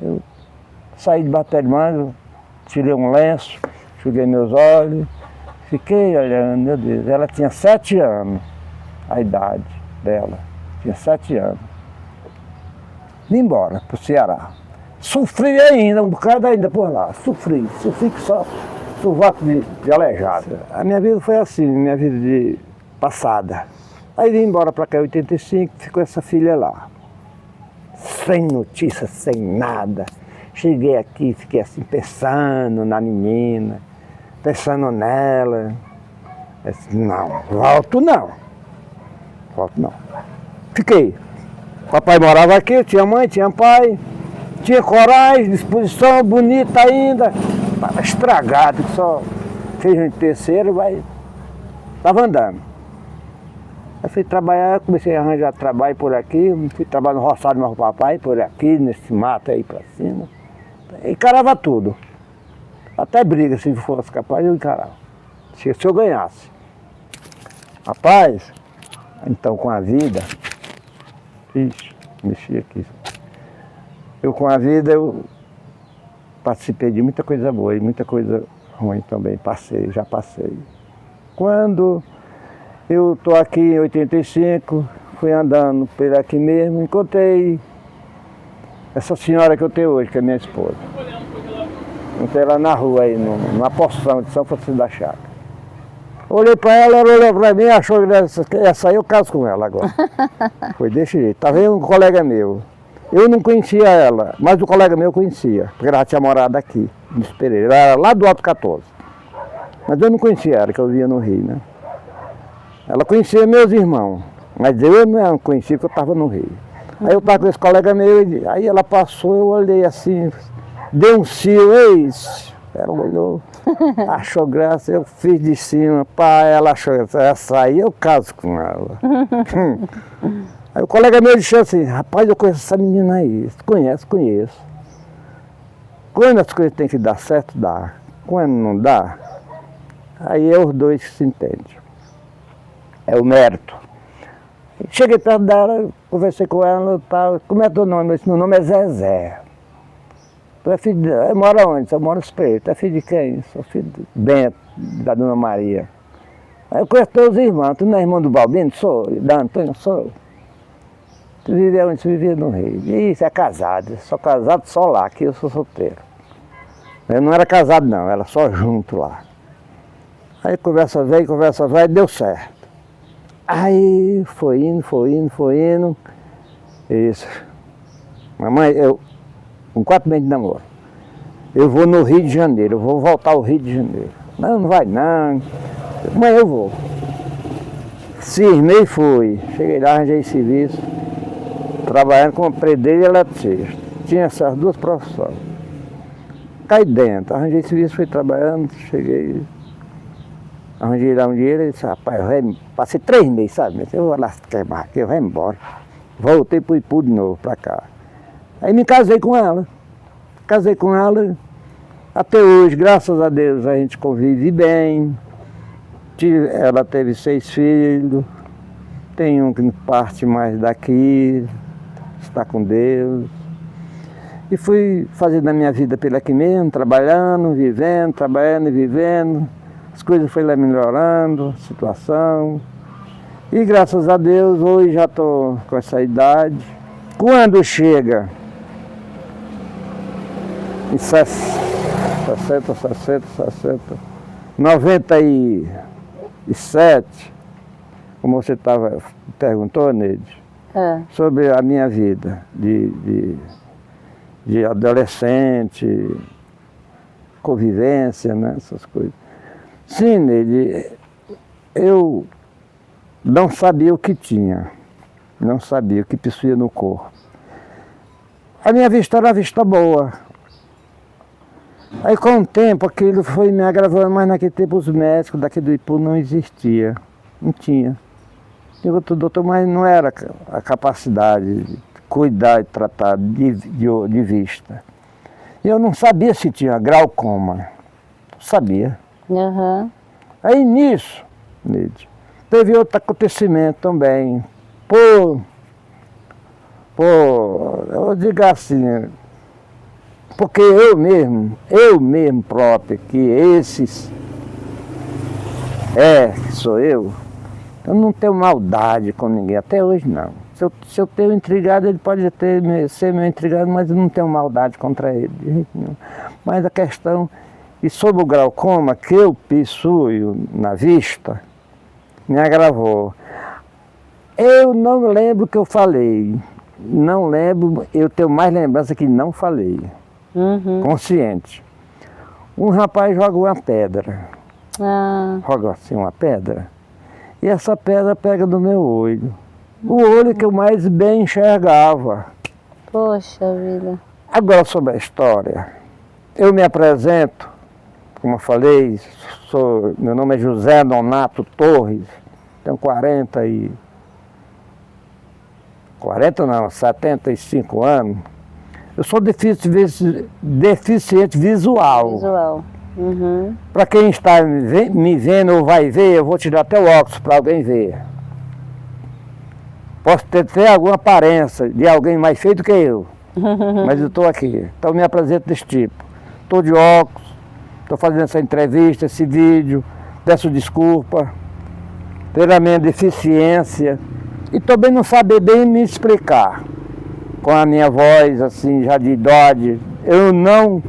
eu saí debaixo do pé de manga, tirei um lenço, enxuguei meus olhos, fiquei olhando, meu Deus, ela tinha 7 anos, a idade dela, tinha 7 anos. Vim embora para o Ceará. Sofri ainda, um bocado ainda por lá, sofri que só sovaco de aleijado. A minha vida foi assim, minha vida de passada. Aí vim embora para cá em 85, ficou essa filha lá. Sem notícia, sem nada. Cheguei aqui, fiquei assim pensando na menina, pensando nela. Eu disse, não, volto não. Fiquei. Papai morava aqui, tinha mãe, tinha pai, tinha coragem, disposição, bonita ainda. Estava estragado, que só fez em terceiro, mas estava andando. Aí fui trabalhar, comecei a arranjar trabalho por aqui, fui trabalhar no roçado do meu papai, por aqui, nesse mato aí pra cima. Encarava tudo. Até briga, se fosse capaz, eu encarava. Se eu ganhasse. Rapaz, então com a vida, mexi aqui. Eu com a vida, eu participei de muita coisa boa e muita coisa ruim também, já passei. Quando eu estou aqui em 85, fui andando por aqui mesmo, encontrei essa senhora que eu tenho hoje, que é minha esposa. Encontrei ela na rua aí, numa porção de São Francisco da Chaga. Olhei para ela olhou para mim, achou que essa aí eu caso com ela agora. Foi desse jeito. Tá vendo um colega meu? Eu não conhecia ela, mas o colega meu conhecia, porque ela tinha morado aqui, em Pereira. Ela era lá do Alto 14. Mas eu não conhecia ela, que eu via no Rio, né? Ela conhecia meus irmãos, mas eu não conhecia porque eu estava no Rio. Aí eu estava com esse colega meu, aí ela passou, eu olhei assim, dei um cio, eis. Ela olhou, achou graça, eu fiz de cima, pá, ela achou essa aí eu caso com ela. Aí o colega meu disse assim, rapaz, eu conheço essa menina aí. Conheço, conheço. Quando as coisas têm que dar certo, dá. Quando não dá, aí é os dois que se entendem. É o mérito. Cheguei perto dela, conversei com ela, tal. Como é teu nome? Eu disse, meu nome é Zezé. Tu é filho de... Eu moro onde? Eu moro no Espírito. Tu é filho de quem? Sou filho de Bento, da Dona Maria. Aí eu conheço teus irmãos. Tu não é irmão do Balbino? Sou. Da Antônio? Sou. Tu vive onde? Tu vivia no Rio. Isso, é casado. Sou casado só lá, aqui eu sou solteiro. Eu não era casado não, era só junto lá. Aí conversa vai, deu certo. Aí foi indo. Isso. Mamãe, eu, com 4 meses de namoro, eu vou no Rio de Janeiro, eu vou voltar ao Rio de Janeiro. Não, não vai não. Mãe, eu vou. Cismei e fui. Cheguei lá, arranjei serviço, trabalhando como pedreiro e eletricista. Tinha essas duas profissões. Caí dentro, arranjei serviço, fui trabalhando, cheguei, arranjei lá um dinheiro e disse, rapaz, passei 3 meses, sabe? Eu vou lá queimar aqui, eu vou embora. Voltei pro Ipu de novo, pra cá. Aí me casei com ela. Casei com ela, até hoje, graças a Deus, a gente convive bem. Ela teve 6 filhos, tem um que parte mais daqui, está com Deus. E fui fazendo a minha vida pela aqui mesmo, trabalhando, vivendo, trabalhando e vivendo. As coisas foram lá melhorando, a situação. E graças a Deus, hoje já estou com essa idade. Quando chega em 97, como você perguntou, Neide, sobre a minha vida de adolescente, convivência, né, essas coisas. Sim, Neide, eu não sabia o que tinha, não sabia o que possuía no corpo. A minha vista era uma vista boa. Aí com o tempo aquilo foi me agravando, mas naquele tempo os médicos daqui do Ipu não existiam, não tinha. Digo, doutor, mas não era a capacidade de cuidar e tratar de vista. E eu não sabia se tinha glaucoma, sabia. Uhum. Aí nisso, Neide, teve outro acontecimento também. Eu digo assim, porque eu mesmo próprio, que sou eu não tenho maldade com ninguém, até hoje não. Se eu tenho intrigado, ele pode ser meu intrigado, mas eu não tenho maldade contra ele, de jeito nenhum. Mas a questão, e sobre o glaucoma, que eu possuo na vista, me agravou. Eu não lembro o que eu falei, não lembro, eu tenho mais lembrança que não falei, consciente. Um rapaz joga uma pedra, joga assim uma pedra, e essa pedra pega no meu olho. O olho que eu mais bem enxergava. Poxa vida. Agora sobre a história. Eu me apresento, como eu falei, meu nome é José Nonato Torres, tenho 75 anos. Eu sou deficiente visual. Para quem está me vendo ou vai ver, eu vou tirar até o óculos para alguém ver. Posso ter alguma aparência de alguém mais feio do que eu, mas eu estou aqui. Então eu me apresento desse tipo. Estou de óculos, estou fazendo essa entrevista, esse vídeo, peço desculpa pela minha deficiência e também não saber bem me explicar. Com a minha voz assim, já de idade, eu não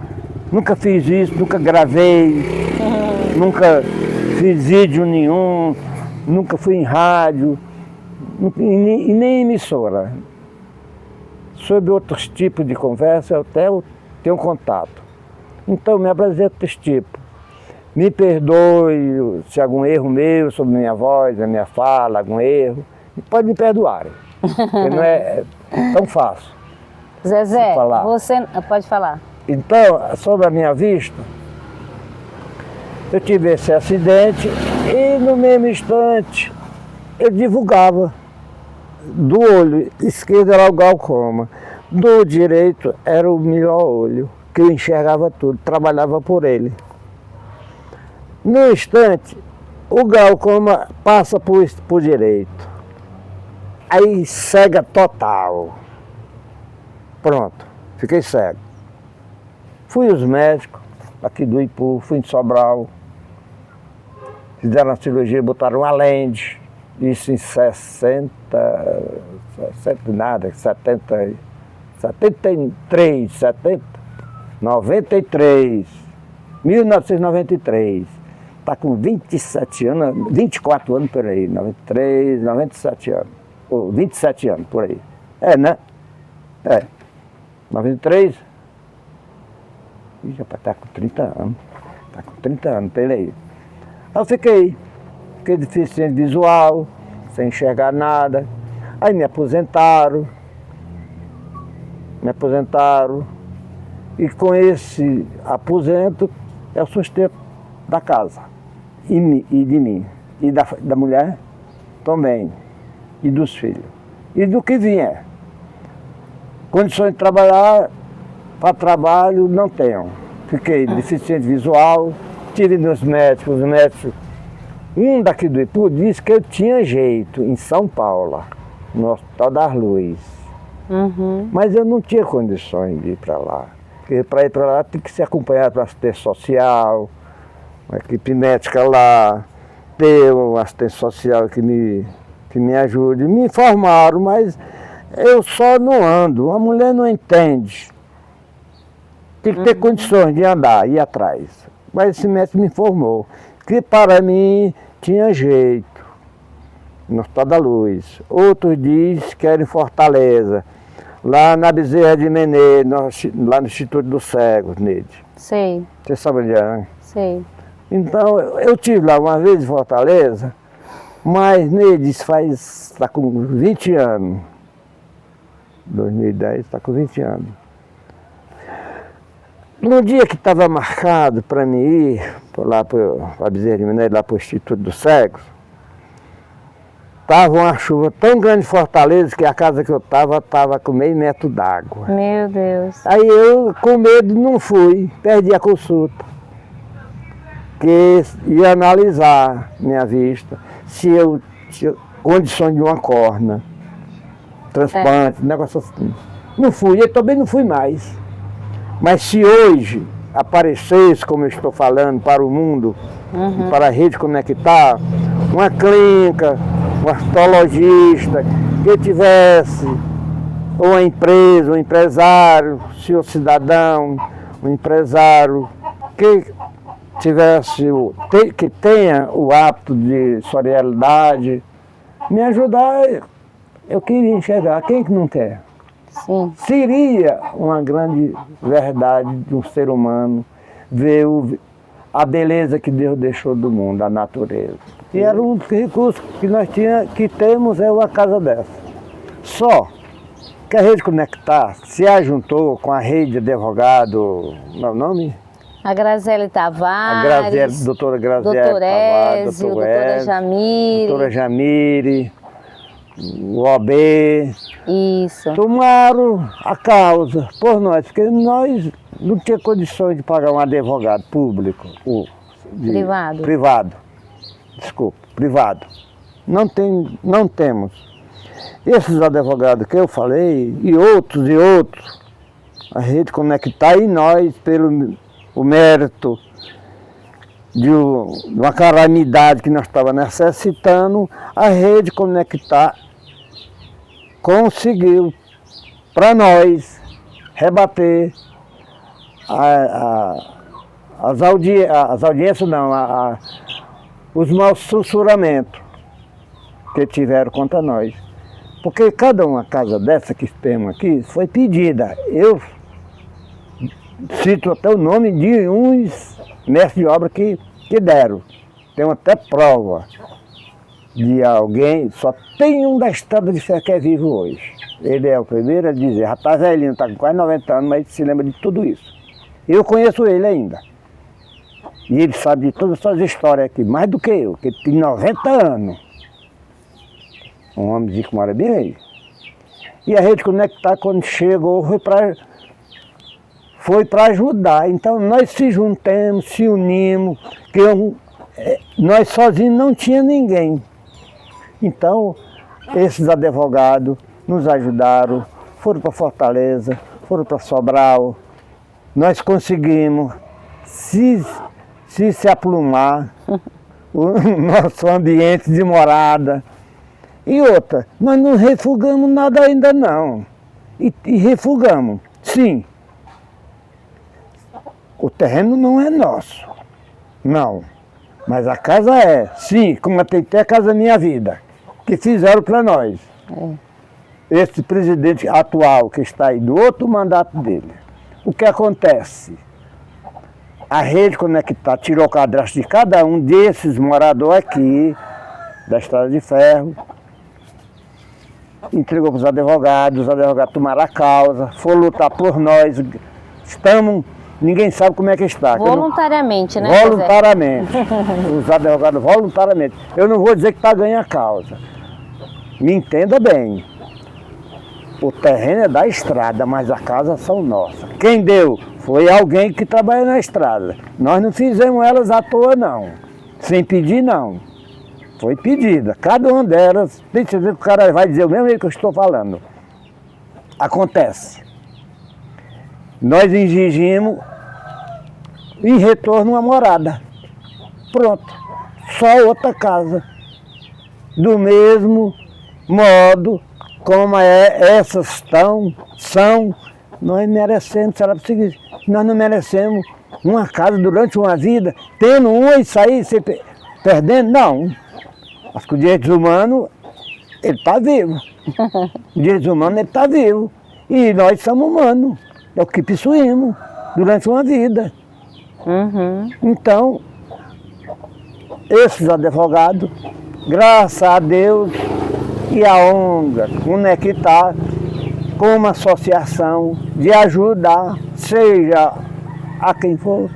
Nunca fiz isso, nunca gravei, nunca fiz vídeo nenhum, nunca fui em rádio, e nem emissora. Sobre outros tipos de conversa, eu até tenho contato. Então, me apresento desse tipo. Me perdoe se algum erro meu sobre minha voz, a minha fala, algum erro. Pode me perdoar, porque não é tão fácil. Zezé, você pode falar. Então, sobre a minha vista, eu tive esse acidente e no mesmo instante eu divulgava. Do olho esquerdo era o glaucoma, do direito era o melhor olho, que eu enxergava tudo, trabalhava por ele. No instante, o glaucoma passa por direito, aí cega total. Pronto, fiquei cego. Fui aos médicos, aqui do Ipu, fui em Sobral, fizeram a cirurgia, botaram uma lente, isso em 73, 1993. Está com 27 anos, 24 anos por aí, 93, 97 anos, ou 27 anos por aí. É, né? É. 93? Ih, rapaz, está com 30 anos. Está com 30 anos, por aí. Aí eu fiquei deficiente visual, sem enxergar nada. Aí me aposentaram. E com esse aposento é o sustento da casa. E de mim. E da mulher também. E dos filhos. E do que vier. Condições de trabalhar, para trabalho, não tenho. Fiquei deficiente visual, tive nos médicos, os médicos. Um daqui do Ipu disse que eu tinha jeito, em São Paulo, no Hospital das Luzes. Mas eu não tinha condições de ir para lá. Porque para ir para lá tem que ser acompanhado pela assistência social, uma equipe médica lá, ter uma assistência social que me ajude. Me informaram, mas eu só não ando, a mulher não entende. Tem que ter condições de andar, ir atrás. Mas esse médico me informou que para mim tinha jeito, no Hospital da Luz. Outros dizem que era em Fortaleza, lá na Bezerra de Menezes, lá no Instituto dos Cegos, Neide. Sei. Você sabe onde é, né? Sei. Então, eu tive lá uma vez em Fortaleza, mas Neide está com 20 anos. 2010, está com 20 anos. No dia que estava marcado para mim ir lá para a Bezerra de Menezes, lá para o Instituto dos Cegos, estava uma chuva tão grande em Fortaleza que a casa que eu estava com meio metro d'água. Meu Deus. Aí eu, com medo, não fui, perdi a consulta. Que ia analisar minha vista, se eu tinha condições de uma córnea, transplante, negócio assim. Não fui, eu também não fui mais. Mas se hoje aparecesse, como eu estou falando, para o mundo, para a rede conectar, uma clínica, um astologista, que tivesse, ou uma empresa, um empresário, senhor cidadão, um empresário, que tivesse, que tenha o hábito de solidariedade, me ajudar, eu queria enxergar. Quem que não quer? Sim. Seria uma grande verdade de um ser humano ver a beleza que Deus deixou do mundo, a natureza. E era um dos recursos que temos é uma casa dessa. Só que a Rede Conectar se ajuntou com a rede de advogado, não é o nome? A Graziele Tavares, A Graziele, doutora Graziele doutor Tavares, Ézio, doutora Jamile. doutora Jamile, o OB. Isso. Tomaram a causa por nós, porque nós não tínhamos condições de pagar um advogado público. Privado. Privado. Desculpa, privado. Não temos. Esses advogados que eu falei, e outros, a Rede Conectar e nós, pelo o mérito de uma calamidade que nós estávamos necessitando, a Rede Conectar conseguiu, para nós, rebater as audiências não, os maus censuramentos que tiveram contra nós. Porque cada uma casa dessa que temos aqui foi pedida. Eu cito até o nome de uns mestres de obra que deram. Tenho até prova de alguém, só tem um da Estrada de Ferro que é vivo hoje. Ele é o primeiro a dizer, já está velhinho, está com quase 90 anos, mas se lembra de tudo isso. Eu conheço ele ainda. E ele sabe de todas as suas histórias aqui, mais do que eu, que ele tem 90 anos. Um homem que mora bem aí. E a Rede Conectar, quando chegou, foi para ajudar. Então nós se juntamos, se unimos, que nós sozinhos não tinha ninguém. Então, esses advogados nos ajudaram, foram para Fortaleza, foram para Sobral. Nós conseguimos se aplumar o nosso ambiente de morada. E outra, nós não refugamos nada ainda não. E refugamos, sim. O terreno não é nosso, não. Mas a casa é, sim, como tem até a Casa Minha Vida, que fizeram para nós. Esse presidente atual que está aí, do outro mandato dele. O que acontece? A Rede Conectar tirou o cadastro de cada um desses moradores aqui, da Estrada de Ferro, entregou para os advogados tomaram a causa, foram lutar por nós, ninguém sabe como é que está. Voluntariamente, né? Voluntariamente. Os advogados voluntariamente. Eu não vou dizer que está ganhando a causa. Me entenda bem. O terreno é da estrada, mas as casas são nossas. Quem deu foi alguém que trabalha na estrada. Nós não fizemos elas à toa, não. Sem pedir, não. Foi pedida. Cada uma delas, tem certeza que o cara vai dizer o mesmo que eu estou falando. Acontece. Nós exigimos, em retorno, uma morada. Pronto. Só outra casa. Do mesmo modo como essas são, nós merecemos, será possível, nós não merecemos uma casa durante uma vida, tendo uma e sair perdendo, não. Mas com os direitos humanos, ele está vivo. Os direitos humanos, ele está vivo. E nós somos humanos, é o que possuímos durante uma vida. Então, esses advogados, graças a Deus e a ONG Conectar, como associação de ajudar, seja a quem for,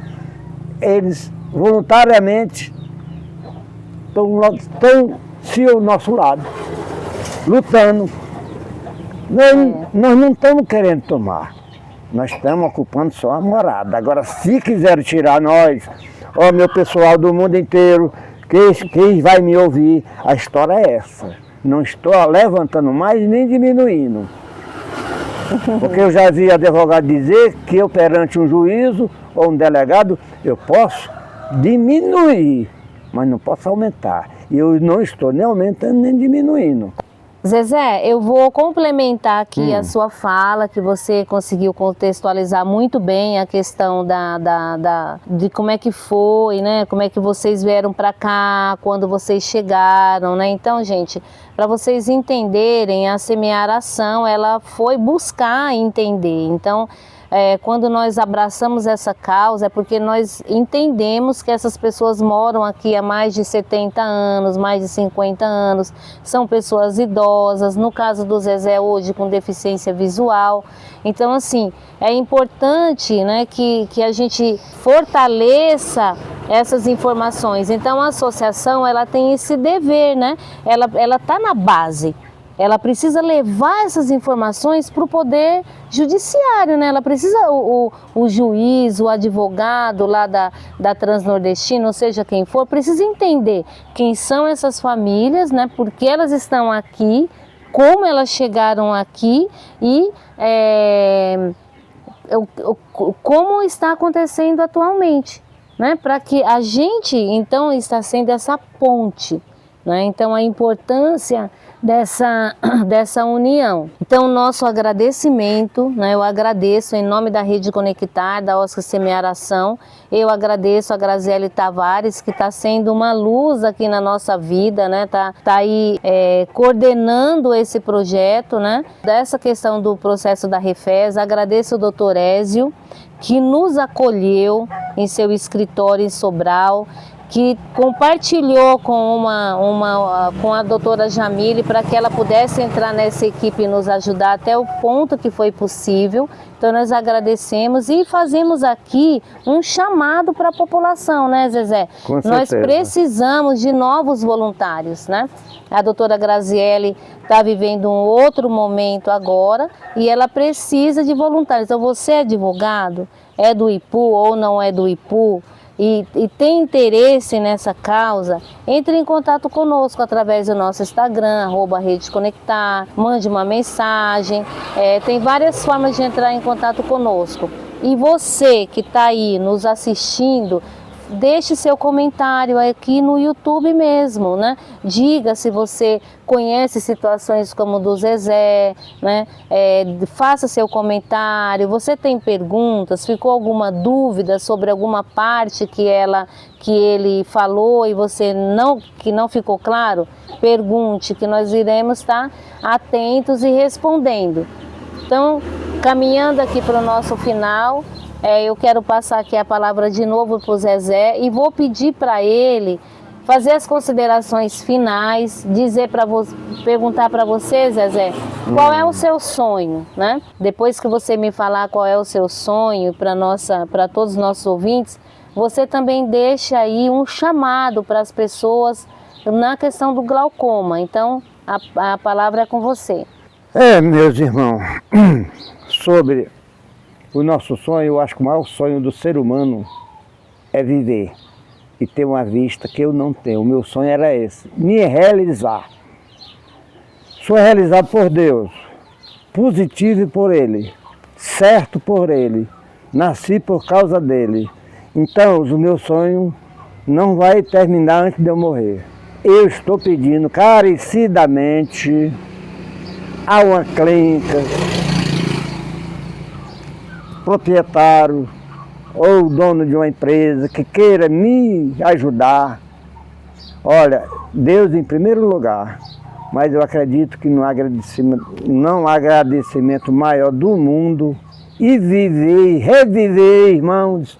eles voluntariamente estão ao nosso lado, lutando. Nós não estamos querendo tomar, nós estamos ocupando só a morada. Agora, se quiserem tirar nós, ó, meu pessoal do mundo inteiro, quem vai me ouvir, a história é essa. Não estou levantando mais nem diminuindo. Porque eu já vi advogado dizer que eu, perante um juízo ou um delegado, eu posso diminuir, mas não posso aumentar. E eu não estou nem aumentando nem diminuindo. Zezé, eu vou complementar aqui a sua fala, que você conseguiu contextualizar muito bem a questão de como é que foi, né? Como é que vocês vieram para cá, quando vocês chegaram, né? Então, gente, para vocês entenderem, a Semear Ação, ela foi buscar entender. Então, quando nós abraçamos essa causa, é porque nós entendemos que essas pessoas moram aqui há mais de 70 anos, mais de 50 anos, são pessoas idosas, no caso do Zezé hoje com deficiência visual. Então, assim, é importante, né, que a gente fortaleça essas informações. Então, a associação, ela tem esse dever, né? Ela está na base. Ela precisa levar essas informações para o poder judiciário, né? Ela precisa, o juiz, o advogado lá da Transnordestina, ou seja, quem for, precisa entender quem são essas famílias, né? Por que elas estão aqui, como elas chegaram aqui e como está acontecendo atualmente, né? Para que a gente, então, está sendo essa ponte né? Então a importância dessa união. Então nosso agradecimento, né? Eu agradeço em nome da Rede Conectar, da Oscar Semear Ação, eu agradeço a Graziele Tavares, que está sendo uma luz aqui na nossa vida, né? Tá aí coordenando esse projeto, né? Dessa questão do processo da Refes. Agradeço o Dr. Ézio, que nos acolheu em seu escritório em Sobral, que compartilhou com a doutora Jamile para que ela pudesse entrar nessa equipe e nos ajudar até o ponto que foi possível. Então nós agradecemos e fazemos aqui um chamado para a população, né, Zezé? Com certeza. Nós precisamos de novos voluntários, né? A doutora Graziele está vivendo um outro momento agora e ela precisa de voluntários. Então você é advogado, é do IPU ou não é do IPU, e tem interesse nessa causa, entre em contato conosco através do nosso Instagram, @redeconectar, mande uma mensagem, tem várias formas de entrar em contato conosco. E você que está aí nos assistindo, deixe seu comentário aqui no YouTube mesmo, né? Diga se você conhece situações como o do Zezé, né? Faça seu comentário. Você tem perguntas? Ficou alguma dúvida sobre alguma parte que ele falou e que não ficou claro? Pergunte, que nós iremos estar atentos e respondendo. Então, caminhando aqui para o nosso final, eu quero passar aqui a palavra de novo para o Zezé e vou pedir para ele fazer as considerações finais, perguntar para você, Zezé, qual é o seu sonho, né? Depois que você me falar qual é o seu sonho para todos os nossos ouvintes, você também deixa aí um chamado para as pessoas na questão do glaucoma. Então, a palavra é com você. Meus irmãos, sobre o nosso sonho, eu acho que o maior sonho do ser humano é viver e ter uma vista que eu não tenho. O meu sonho era esse, me realizar. Sou realizado por Deus, positivo por Ele, certo por Ele, nasci por causa dEle. Então, o meu sonho não vai terminar antes de eu morrer. Eu estou pedindo carecidamente a uma clínica, proprietário ou dono de uma empresa que queira me ajudar. Olha, Deus em primeiro lugar, mas eu acredito que não há agradecimento maior do mundo, e viver, reviver, irmãos,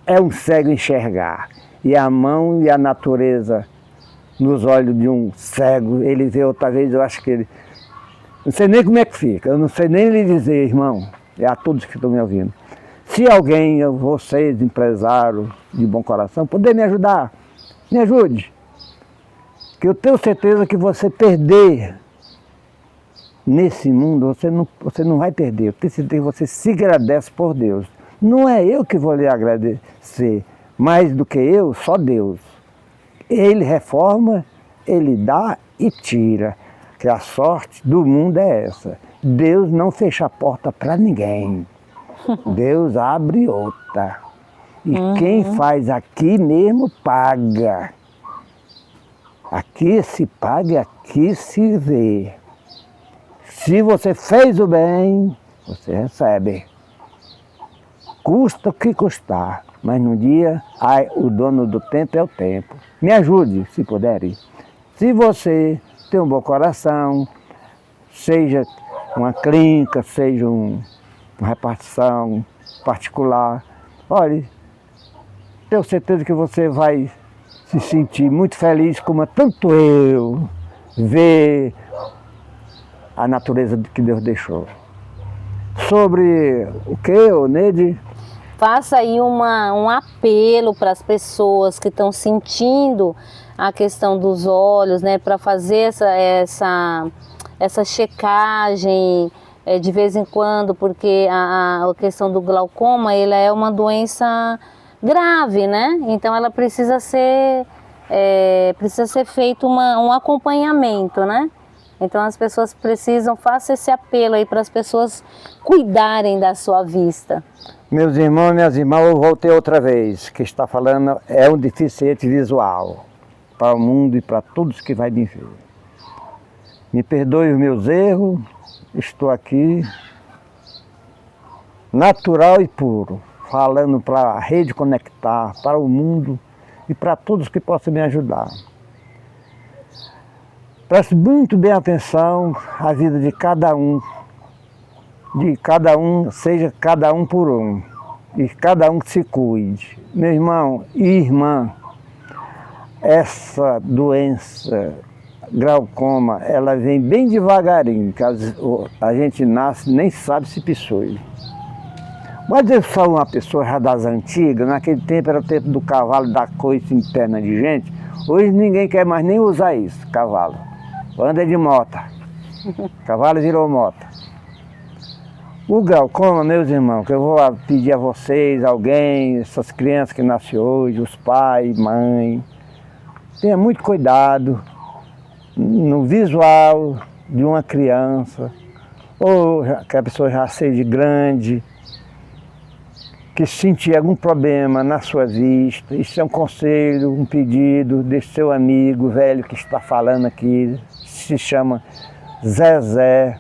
é um cego enxergar. E a mão e a natureza nos olhos de um cego, ele vê outra vez, eu acho que ele... Não sei nem como é que fica, eu não sei nem lhe dizer, irmão, a todos que estão me ouvindo. Se alguém, vocês, empresários de bom coração, puder me ajudar, me ajude. Que eu tenho certeza que você perder nesse mundo, você não vai perder. Eu tenho certeza que você se agradece por Deus. Não é eu que vou lhe agradecer, mais do que eu, só Deus. Ele reforma, Ele dá e tira. Que a sorte do mundo é essa. Deus não fecha a porta para ninguém. Deus abre outra. E quem faz aqui mesmo paga. Aqui se paga e aqui se vê. Se você fez o bem, você recebe. Custa o que custar, mas no dia, o dono do tempo é o tempo. Me ajude, se puder. Se você tem um bom coração, seja uma clínica, seja uma repartição particular, olha, tenho certeza que você vai se sentir muito feliz, como tanto eu, ver a natureza que Deus deixou. Sobre o que, Neide? Faça aí um apelo para as pessoas que estão sentindo a questão dos olhos, né, para fazer essa checagem de vez em quando, porque a questão do glaucoma, ela é uma doença grave, né? Então ela precisa ser feito um acompanhamento, né? Então as pessoas precisam, faça esse apelo aí para as pessoas cuidarem da sua vista. Meus irmãos e minhas irmãs, eu voltei outra vez, que está falando é um deficiente visual. para o mundo e para todos que vai me ver. Me perdoe os meus erros, estou aqui, natural e puro, falando para a Rede Conectar, para o mundo e para todos que possam me ajudar. Preste muito bem atenção à vida de cada um, seja cada um por um, e cada um que se cuide. Meu irmão e irmã, essa doença, glaucoma, ela vem bem devagarinho, que a gente nasce nem sabe se pisou. Mas eu sou uma pessoa já das antigas, naquele tempo era o tempo do cavalo, da coice interna de gente. Hoje ninguém quer mais nem usar isso, cavalo. Anda de moto. Cavalo virou moto. O glaucoma, meus irmãos, que eu vou pedir a vocês, alguém, essas crianças que nascem hoje, os pais, mãe, tenha muito cuidado no visual de uma criança, ou que a pessoa já seja grande, que sentir algum problema na sua vista. Isso é um conselho, um pedido desse seu amigo velho que está falando aqui, se chama Zezé.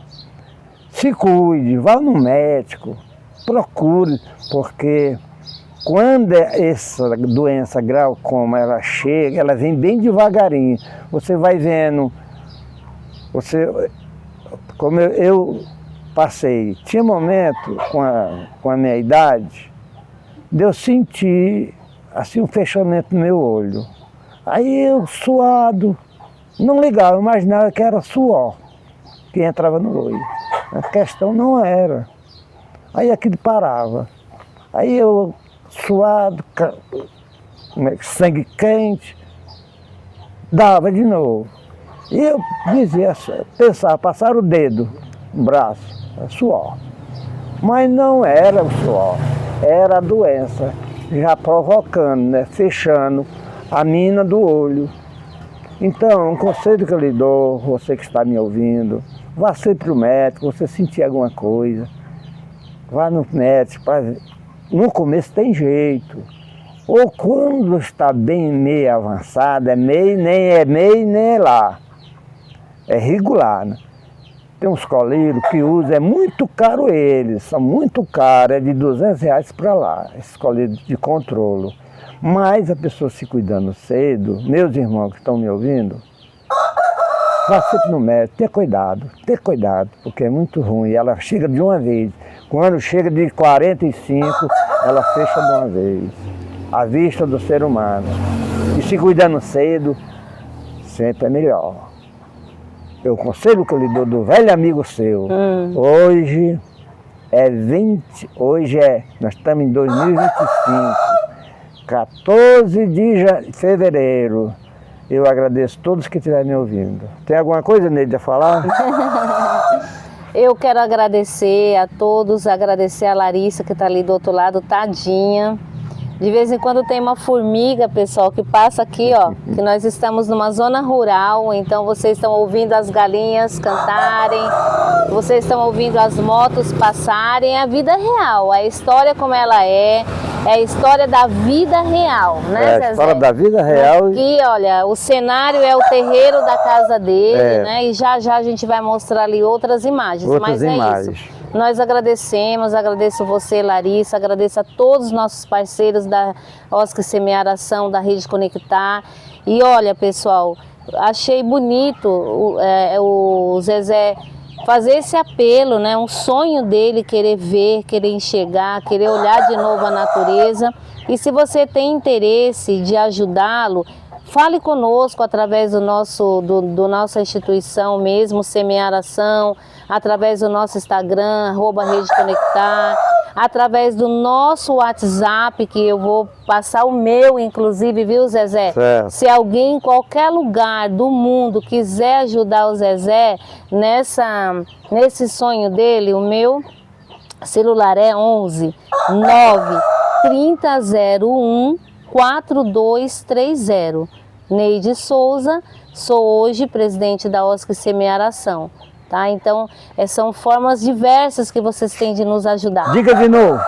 Se cuide, vá no médico, procure, porque quando essa doença glaucoma ela chega, ela vem bem devagarinho. Você vai vendo, como eu passei, tinha momento com a minha idade, de eu sentir assim um fechamento no meu olho. Aí eu suado, não ligava, eu imaginava que era suor que entrava no olho. A questão não era. Aí aquilo parava. Aí eu suado, sangue quente, dava de novo. E eu dizia, pensava, passar o dedo no braço, suor. Mas não era o suor, era a doença, já provocando, né, fechando a mina do olho. Então, um conselho que eu lhe dou, você que está me ouvindo, vá sempre ao médico, você sentir alguma coisa, vá no médico, no começo tem jeito, ou quando está bem meio avançado, nem é lá, é regular, né? Tem uns coleiros que usam, é muito caro eles, são muito caros, é de R$200 para lá, esses coleiros de controle. Mas a pessoa se cuidando cedo, meus irmãos que estão me ouvindo, vá sempre no médico, ter cuidado, porque é muito ruim, ela chega de uma vez. Quando chega de 45, ela fecha de uma vez, à vista do ser humano. E se cuidando cedo, sempre é melhor. O conselho que eu lhe dou do velho amigo seu, nós estamos em 2025, 14 de fevereiro. Eu agradeço a todos que estiverem me ouvindo. Tem alguma coisa, Neide, a falar? Eu quero agradecer a todos, agradecer a Larissa que está ali do outro lado, tadinha. De vez em quando tem uma formiga, pessoal, que passa aqui, ó, que nós estamos numa zona rural, então vocês estão ouvindo as galinhas cantarem, vocês estão ouvindo as motos passarem, é a vida real, a história como ela é a história da vida real, né, Zezé? É a história da vida real. Aqui, olha, o cenário é o terreiro da casa dele, né, e já a gente vai mostrar ali outras imagens, mas é isso. Nós agradecemos, agradeço você, Larissa, agradeço a todos os nossos parceiros da OSC Semear-Ação, da Rede Conectar. E olha, pessoal, achei bonito o Zezé fazer esse apelo, né? Um sonho dele, querer ver, querer enxergar, querer olhar de novo a natureza. E se você tem interesse de ajudá-lo, fale conosco através do nossa instituição mesmo, Semear-Ação, através do nosso Instagram, @RedeConectar, através do nosso WhatsApp, que eu vou passar o meu, inclusive, viu, Zezé? Certo. Se alguém em qualquer lugar do mundo quiser ajudar o Zezé nesse sonho dele, o meu celular é 11 9 3001 4230. Neide Souza, sou hoje presidente da OSC Semear-Ação. Tá? Então, são formas diversas que vocês têm de nos ajudar. Diga de novo.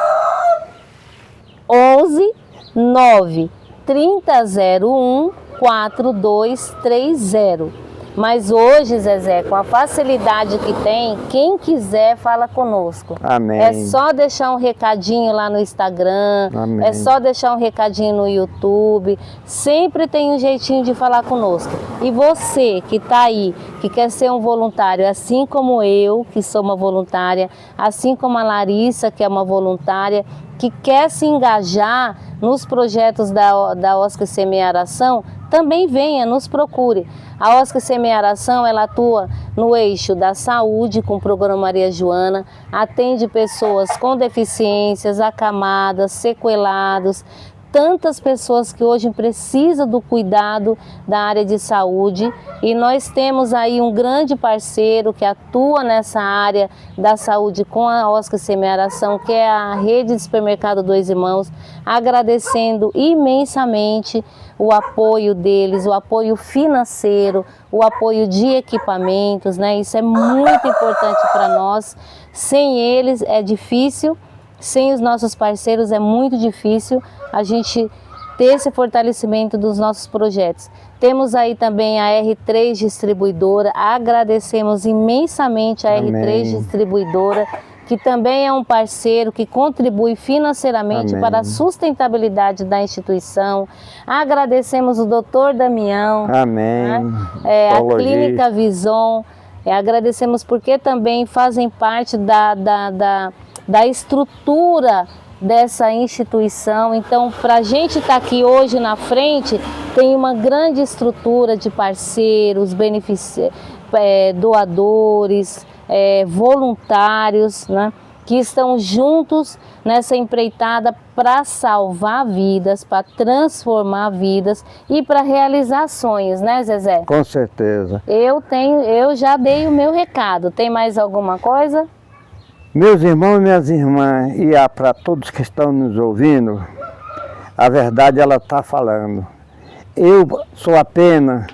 11 9 3001 4230. Mas hoje, Zezé, com a facilidade que tem, quem quiser fala conosco. Amém. É só deixar um recadinho lá no Instagram, Amém. é só deixar um recadinho no YouTube. Sempre tem um jeitinho de falar conosco. E você que está aí, que quer ser um voluntário, assim como eu, que sou uma voluntária, assim como a Larissa, que é uma voluntária, que quer se engajar nos projetos da OSC Semear Ação, também venha, nos procure. A OSC Semear Ação, ela atua no eixo da saúde com o programa Maria Joana, atende pessoas com deficiências, acamadas, sequelados, tantas pessoas que hoje precisam do cuidado da área de saúde, e nós temos aí um grande parceiro que atua nessa área da saúde com a OSC Semear Ação, que é a rede de supermercado Dois Irmãos, agradecendo imensamente o apoio deles, o apoio financeiro, o apoio de equipamentos, né? Isso é muito importante para nós. Sem eles é difícil, sem os nossos parceiros é muito difícil a gente ter esse fortalecimento dos nossos projetos. Temos aí também a R3 Distribuidora, agradecemos imensamente a Amém. R3 Distribuidora, que também é um parceiro que contribui financeiramente Amém. para a sustentabilidade da instituição. Agradecemos o Dr. Damião, Amém. né? A Clínica Vison, agradecemos porque também fazem parte da estrutura dessa instituição. Então, para a gente estar aqui hoje na frente, tem uma grande estrutura de parceiros, doadores, voluntários, né, que estão juntos nessa empreitada para salvar vidas, para transformar vidas e para realizar sonhos, né, Zezé? Com certeza. Eu já dei o meu recado. Tem mais alguma coisa? Meus irmãos e minhas irmãs, e para todos que estão nos ouvindo, a verdade ela está falando. Eu sou apenas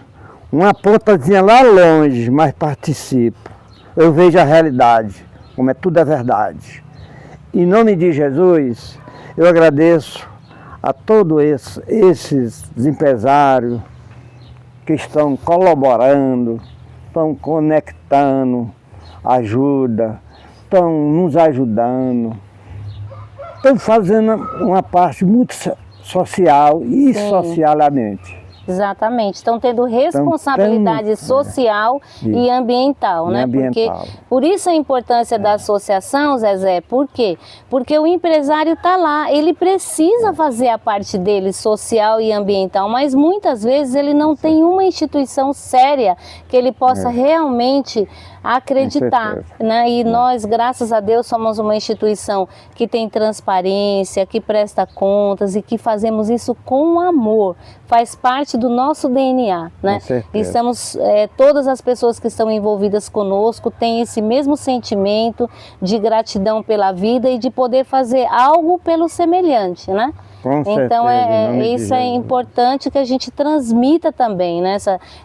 uma pontazinha lá longe, mas participo. Eu vejo a realidade, como tudo é verdade. Em nome de Jesus, eu agradeço a todos esses empresários que estão colaborando, estão conectando ajuda, estão nos ajudando, estão fazendo uma parte muito social e socialmente. Exatamente, estão tendo responsabilidade social e ambiental, né? Porque por isso a importância da associação, Zezé, por quê? Porque o empresário está lá, ele precisa fazer a parte dele social e ambiental, mas muitas vezes ele não tem uma instituição séria que ele possa realmente acreditar, né? E nós, graças a Deus, somos uma instituição que tem transparência, que presta contas e que fazemos isso com amor. Faz parte do nosso DNA, né? Estamos, todas as pessoas que estão envolvidas conosco têm esse mesmo sentimento de gratidão pela vida e de poder fazer algo pelo semelhante, né? Então isso é importante que a gente transmita também, né?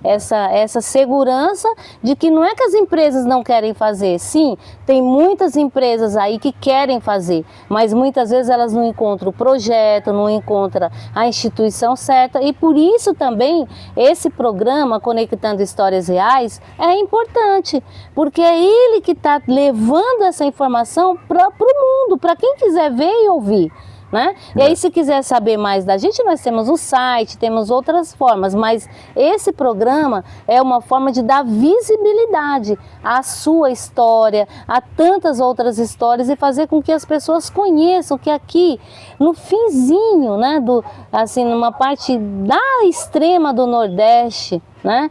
Essa segurança de que não é que as empresas não querem fazer. Sim, tem muitas empresas aí que querem fazer, mas muitas vezes elas não encontram o projeto, não encontram a instituição certa, e por isso também esse programa Conectando Histórias Reais é importante, porque é ele que está levando essa informação para o mundo, para quem quiser ver e ouvir. Né? E aí, se quiser saber mais da gente, nós temos o site, temos outras formas, mas esse programa é uma forma de dar visibilidade à sua história, a tantas outras histórias, e fazer com que as pessoas conheçam que aqui, no finzinho, né, assim, numa parte da extrema do Nordeste, né,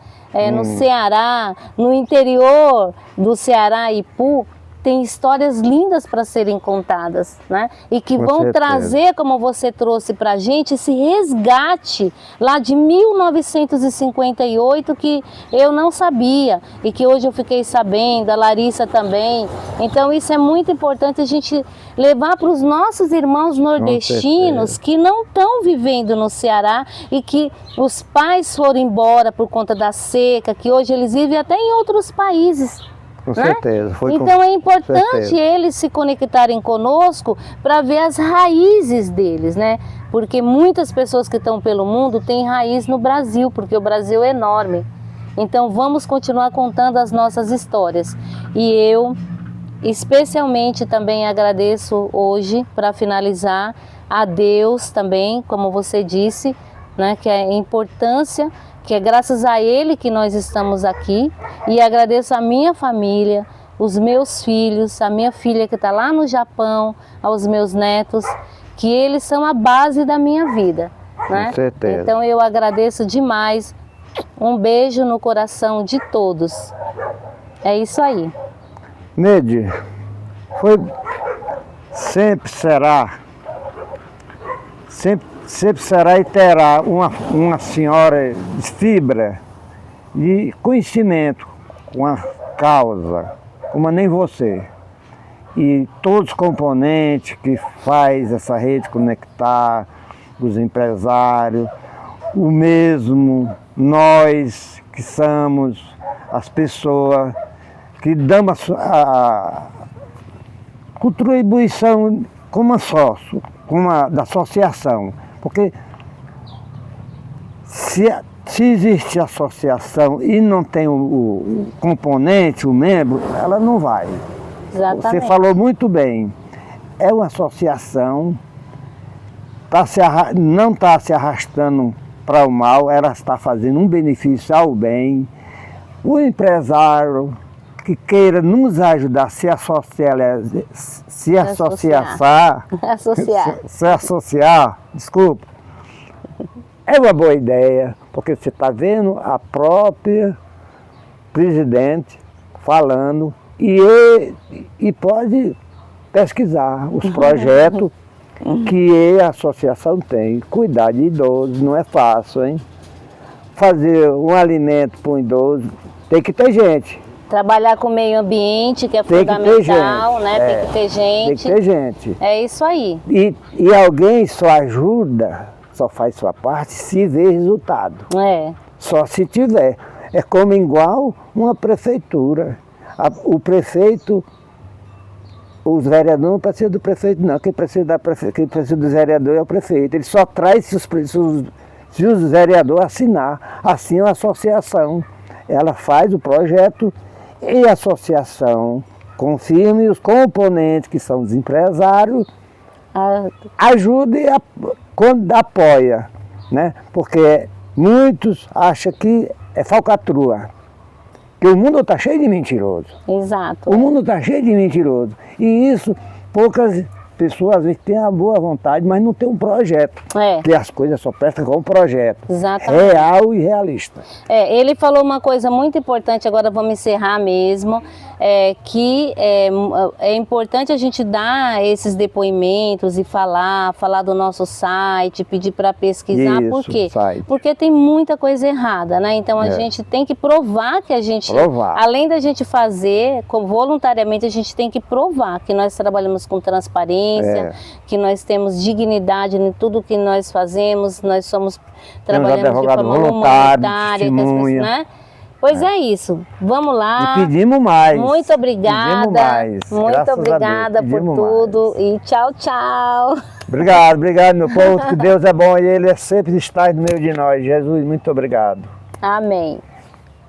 no Ceará, no interior do Ceará, Ipu, tem histórias lindas para serem contadas, né? E que vão trazer, como você trouxe para a gente, esse resgate lá de 1958 que eu não sabia e que hoje eu fiquei sabendo, a Larissa também. Então isso é muito importante a gente levar para os nossos irmãos nordestinos que não estão vivendo no Ceará e que os pais foram embora por conta da seca, que hoje eles vivem até em outros países. Com né? certeza. Então é importante certeza. eles se conectarem conosco para ver as raízes deles, né? Porque muitas pessoas que estão pelo mundo têm raiz no Brasil, porque o Brasil é enorme. Então vamos continuar contando as nossas histórias. E eu especialmente também agradeço hoje, para finalizar, a Deus também, como você disse, né, que é a importância, que é graças a Ele que nós estamos aqui. E agradeço a minha família, os meus filhos, a minha filha que está lá no Japão, aos meus netos, que eles são a base da minha vida, né? Com certeza. Então eu agradeço demais. Um beijo no coração de todos. É isso aí. Neide, sempre será e terá uma senhora de fibra e conhecimento com a causa, como nem você. E todos os componentes que faz essa rede conectar, os empresários, o mesmo nós que somos as pessoas que damos a contribuição como sócio, da associação. Porque se existe associação e não tem o componente, o membro, ela não vai. Exatamente. Você falou muito bem. É uma associação, não está se arrastando para o mal, ela está fazendo um benefício ao bem. O empresário que queira nos ajudar a se associar, desculpa, é uma boa ideia, porque você está vendo a própria presidente falando e pode pesquisar os projetos que a associação tem. Cuidar de idosos não é fácil, hein? Fazer um alimento para um idoso, tem que ter gente. Trabalhar com o meio ambiente, que é fundamental, né? Tem que ter gente. Tem que ter gente. É isso aí. E alguém só ajuda, só faz sua parte, se vê resultado. É. Só se tiver. É como igual uma prefeitura. O prefeito, os vereadores não precisam do prefeito, não. Quem precisa dos vereadores é o prefeito. Ele só traz se os vereadores assinar. Assim a associação. Ela faz o projeto e a associação confirma, e os componentes, que são os empresários, ajuda e apoia, né? Porque muitos acham que é falcatrua, que o mundo está cheio de mentiroso. Exato. O mundo está cheio de mentiroso. E isso, poucas pessoas às vezes têm a boa vontade, mas não tem um projeto. Porque as coisas só prestam com um projeto. Exatamente. Real e realista. Ele falou uma coisa muito importante, agora vamos encerrar mesmo, que é importante a gente dar esses depoimentos e falar do nosso site, pedir para pesquisar. Isso, por quê? site. Porque tem muita coisa errada, né? Então a gente tem que provar que a gente, além da gente fazer, voluntariamente, a gente tem que provar que nós trabalhamos com transparência, que nós temos dignidade em tudo que nós fazemos, nós trabalhamos de forma humanitária, né? Pois é isso. Vamos lá. E pedimos mais. Muito obrigada. Pedimos mais. Muito obrigada por tudo. E tchau, tchau. Obrigado, meu povo. Que Deus é bom e Ele sempre está no meio de nós. Jesus, muito obrigado. Amém.